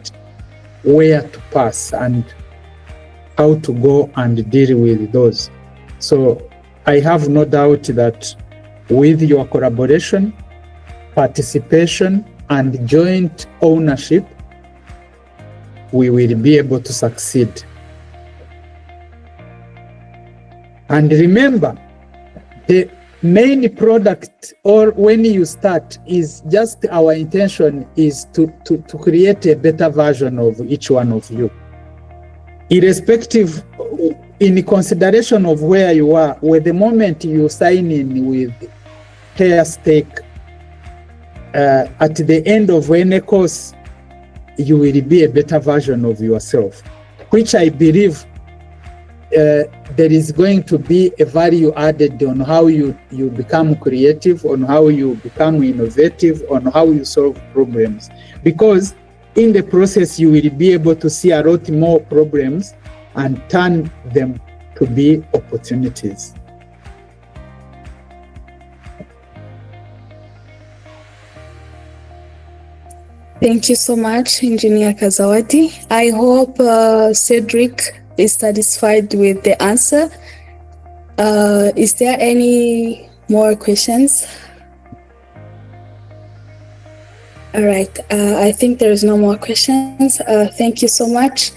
where to pass and how to go and deal with those. So I have no doubt that with your collaboration, participation, and joint ownership, we will be able to succeed. And remember, the main product, or when you start, is just our intention is to create a better version of each one of you. Irrespective, in consideration of where you are, with the moment you sign in with HAIRSTEIC, at the end of any course, you will be a better version of yourself, which I believe there is going to be a value added on how you become creative, on how you become innovative, on how you solve problems. Because in the process, you will be able to see a lot more problems and turn them to be opportunities. Thank you so much, Engineer Kazawadi. I hope Cedric is satisfied with the answer. Is there any more questions? All right, I think there is no more questions. Thank you so much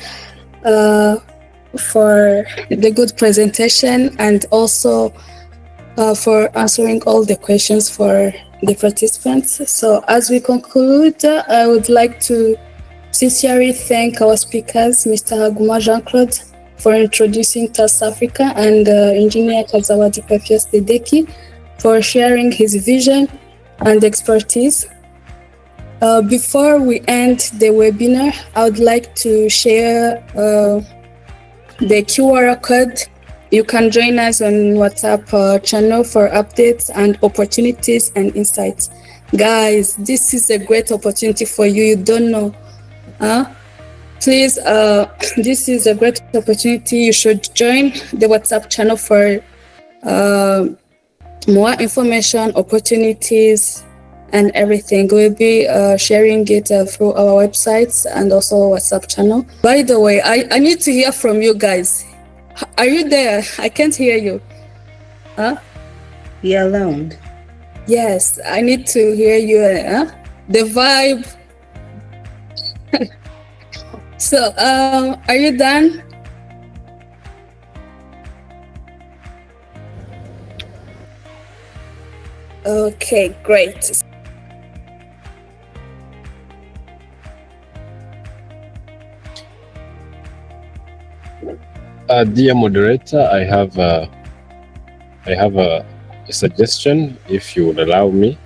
for the good presentation, and also for answering all the questions for the participants. So as we conclude, I would like to sincerely thank our speakers, Mr. Haguma Jean-Claude, for introducing TAS Africa, and Engineer Kazawadi Dedeki for sharing his vision and expertise. Before we end the webinar, I would like to share the QR code. You can join us on WhatsApp channel for updates and opportunities and insights. Guys, this is a great opportunity for you. You don't know. Please, this is a great opportunity. You should join the WhatsApp channel for more information, opportunities, and everything. We'll be sharing it through our websites and also WhatsApp channel. By the way, I need to hear from you guys. Are you there? I can't hear you. Huh? Be alone. Yes, I need to hear you. The vibe. So, are you done? Okay, great. Dear moderator, I have a suggestion, if you would allow me.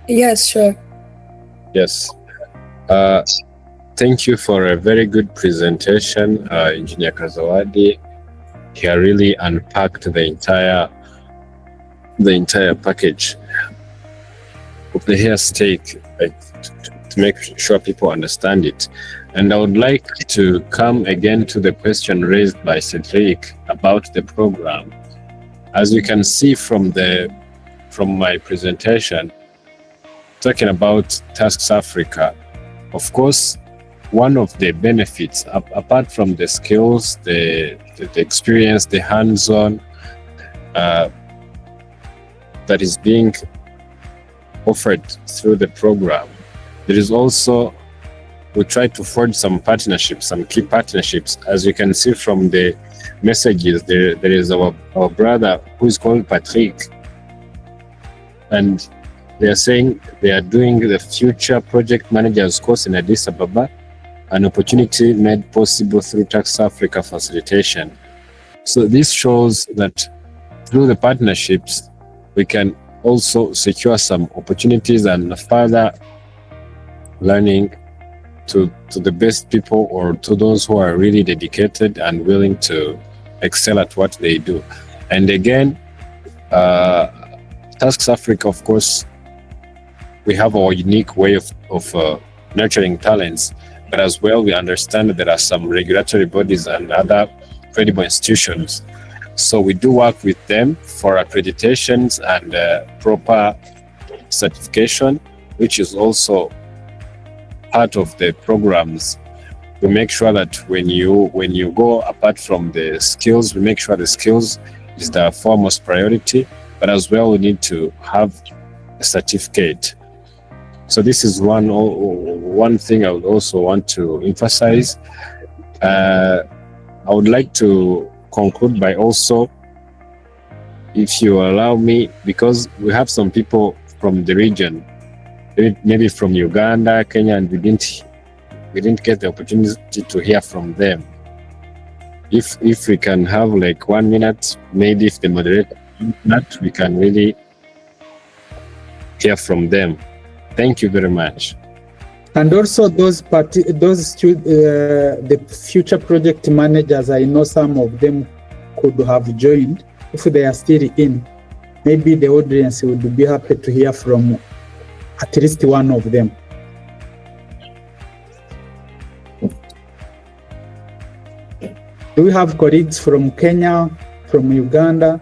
Yes, sure. Yes. Thank you for a very good presentation, Engineer Kazawadi. He really unpacked the entire package of the HAIRSTEIC, to make sure people understand it. And I would like to come again to the question raised by Cedric about the program. As you can see from my presentation, talking about Tasks Africa, of course, one of the benefits, apart from the skills, the experience, the hands-on that is being offered through the program, there is also, we try to forge some partnerships, some key partnerships. As you can see from the messages, there is our brother who is called Patrick, and they are saying they are doing the future project managers course in Addis Ababa, an opportunity made possible through Tasks Africa facilitation. So this shows that through the partnerships, we can also secure some opportunities and further learning to the best people, or to those who are really dedicated and willing to excel at what they do. And again, Tasks Africa, of course, we have our unique way of nurturing talents, but as well, we understand that there are some regulatory bodies and other credible institutions. So we do work with them for accreditations and proper certification, which is also part of the programs. We make sure that when you go, apart from the skills, we make sure the skills is the foremost priority, but as well, we need to have a certificate. So this is one thing I would also want to emphasize. I would like to conclude by also, if you allow me, because we have some people from the region, maybe from Uganda, Kenya, and we didn't get the opportunity to hear from them. If we can have like 1 minute, maybe if the moderator, that we can really hear from them. Thank you very much. And also the future project managers, I know some of them could have joined. If they are still in, maybe the audience would be happy to hear from at least one of them. Do we have colleagues from Kenya, from Uganda?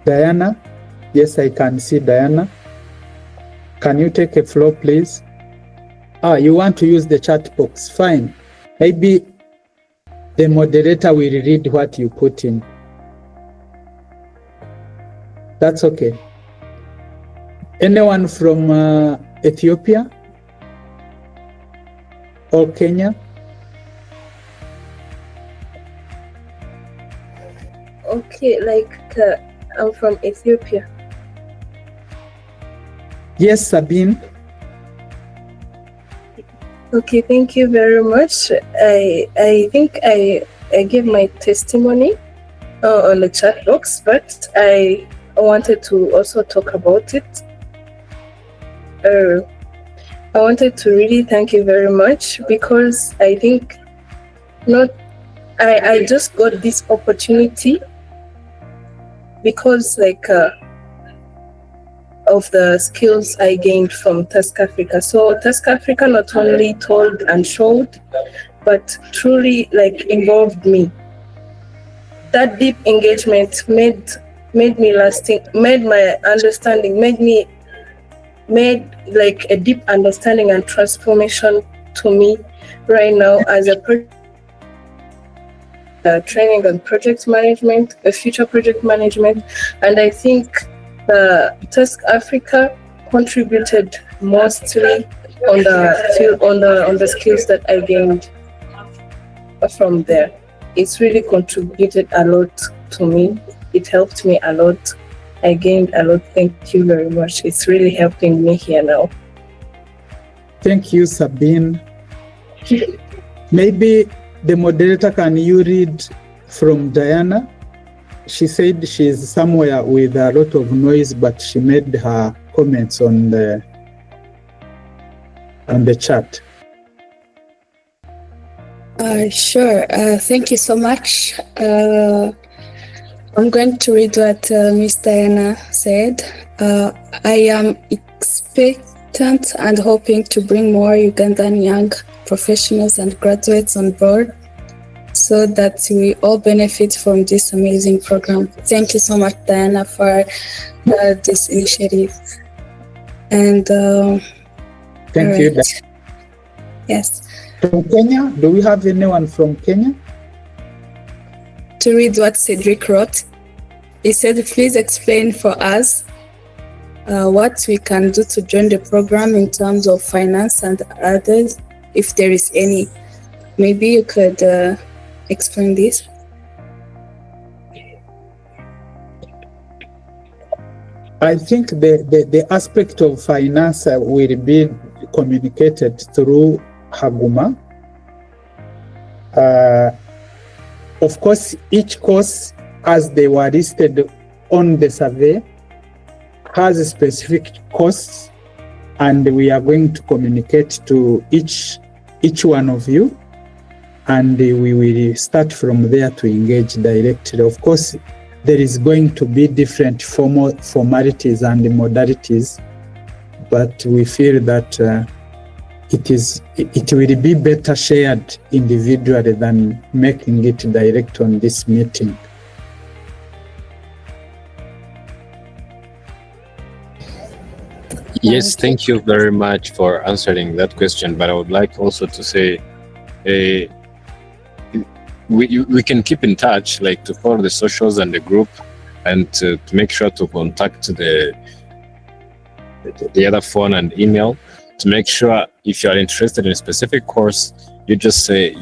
Diana? Yes, I can see Diana. Can you take a floor, please? You want to use the chat box? Fine. Maybe the moderator will read what you put in. That's okay. Anyone from Ethiopia or Kenya? Okay, I'm from Ethiopia. Yes, Sabine. Okay, thank you very much. I think I gave my testimony on the chat box, but I wanted to also talk about it. I wanted to really thank you very much, because I think I just got this opportunity because of the skills I gained from Tasks Africa. So Tasks Africa not only told and showed, but truly involved me. That deep engagement made made me lasting, made my understanding, made like a deep understanding and transformation to me right now as a training and project management, future project management. And I think Task Africa contributed mostly on the skills that I gained from there. It's really contributed a lot to me. It helped me a lot. I gained a lot. Thank you very much. It's really helping me here now. Thank you, Sabine. Maybe the moderator, can you read from Diana? She said she's somewhere with a lot of noise, but she made her comments on the chat. Sure. Thank you so much. I'm going to read what Miss Diana said. I am expectant and hoping to bring more Ugandan young professionals and graduates on board so that we all benefit from this amazing program. Thank you so much, Diana, for this initiative. And thank you. Yes. From Kenya, do we have anyone from Kenya? To read what Cedric wrote, he said, please explain for us what we can do to join the program in terms of finance and others, if there is any. Maybe you could explain this. I think the aspect of finance will be communicated through Haguma. Of course, each course, as they were listed on the survey, has specific costs, and we are going to communicate to each one of you, and we will start from there to engage directly. Of course, there is going to be different formalities and modalities, but we feel that it will be better shared individually than making it direct on this meeting. Yes, thank you very much for answering that question. But I would like also to say, we can keep in touch, like to follow the socials and the group, and to make sure to contact the other phone and email to make sure if you are interested in a specific course, you just say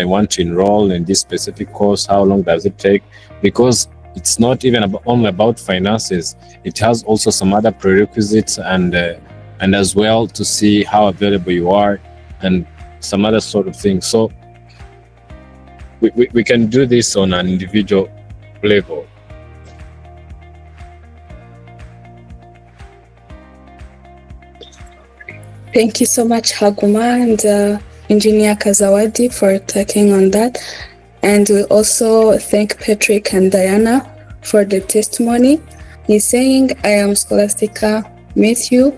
I want to enroll in this specific course. How long does it take? Because it's not even only about finances. It has also some other prerequisites and as well to see how available you are and some other sort of things. So we can do this on an individual level. Thank you so much, Haguma and Engineer Kazawadi, for taking on that. And we also thank Patrick and Diana for the testimony. He's saying, I am Scholastica Matthew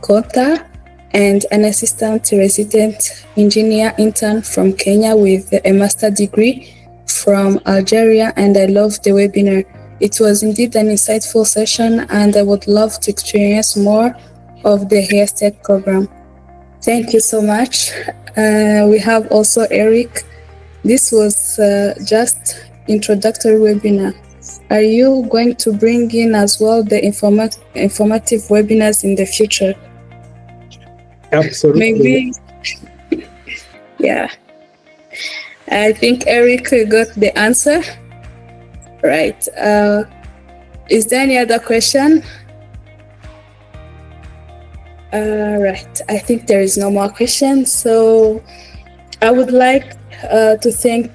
Kota and an assistant resident engineer intern from Kenya with a master's degree from Algeria, and I loved the webinar. It was indeed an insightful session, and I would love to experience more of the HAIRSTEIC program. Thank you so much. We have also Eric. This was just introductory webinar. Are you going to bring in as well the informative webinars in the future? Absolutely. Maybe. Yeah. I think Eric got the answer. Right. Is there any other question? Right. I think there is no more questions. So I would like to thank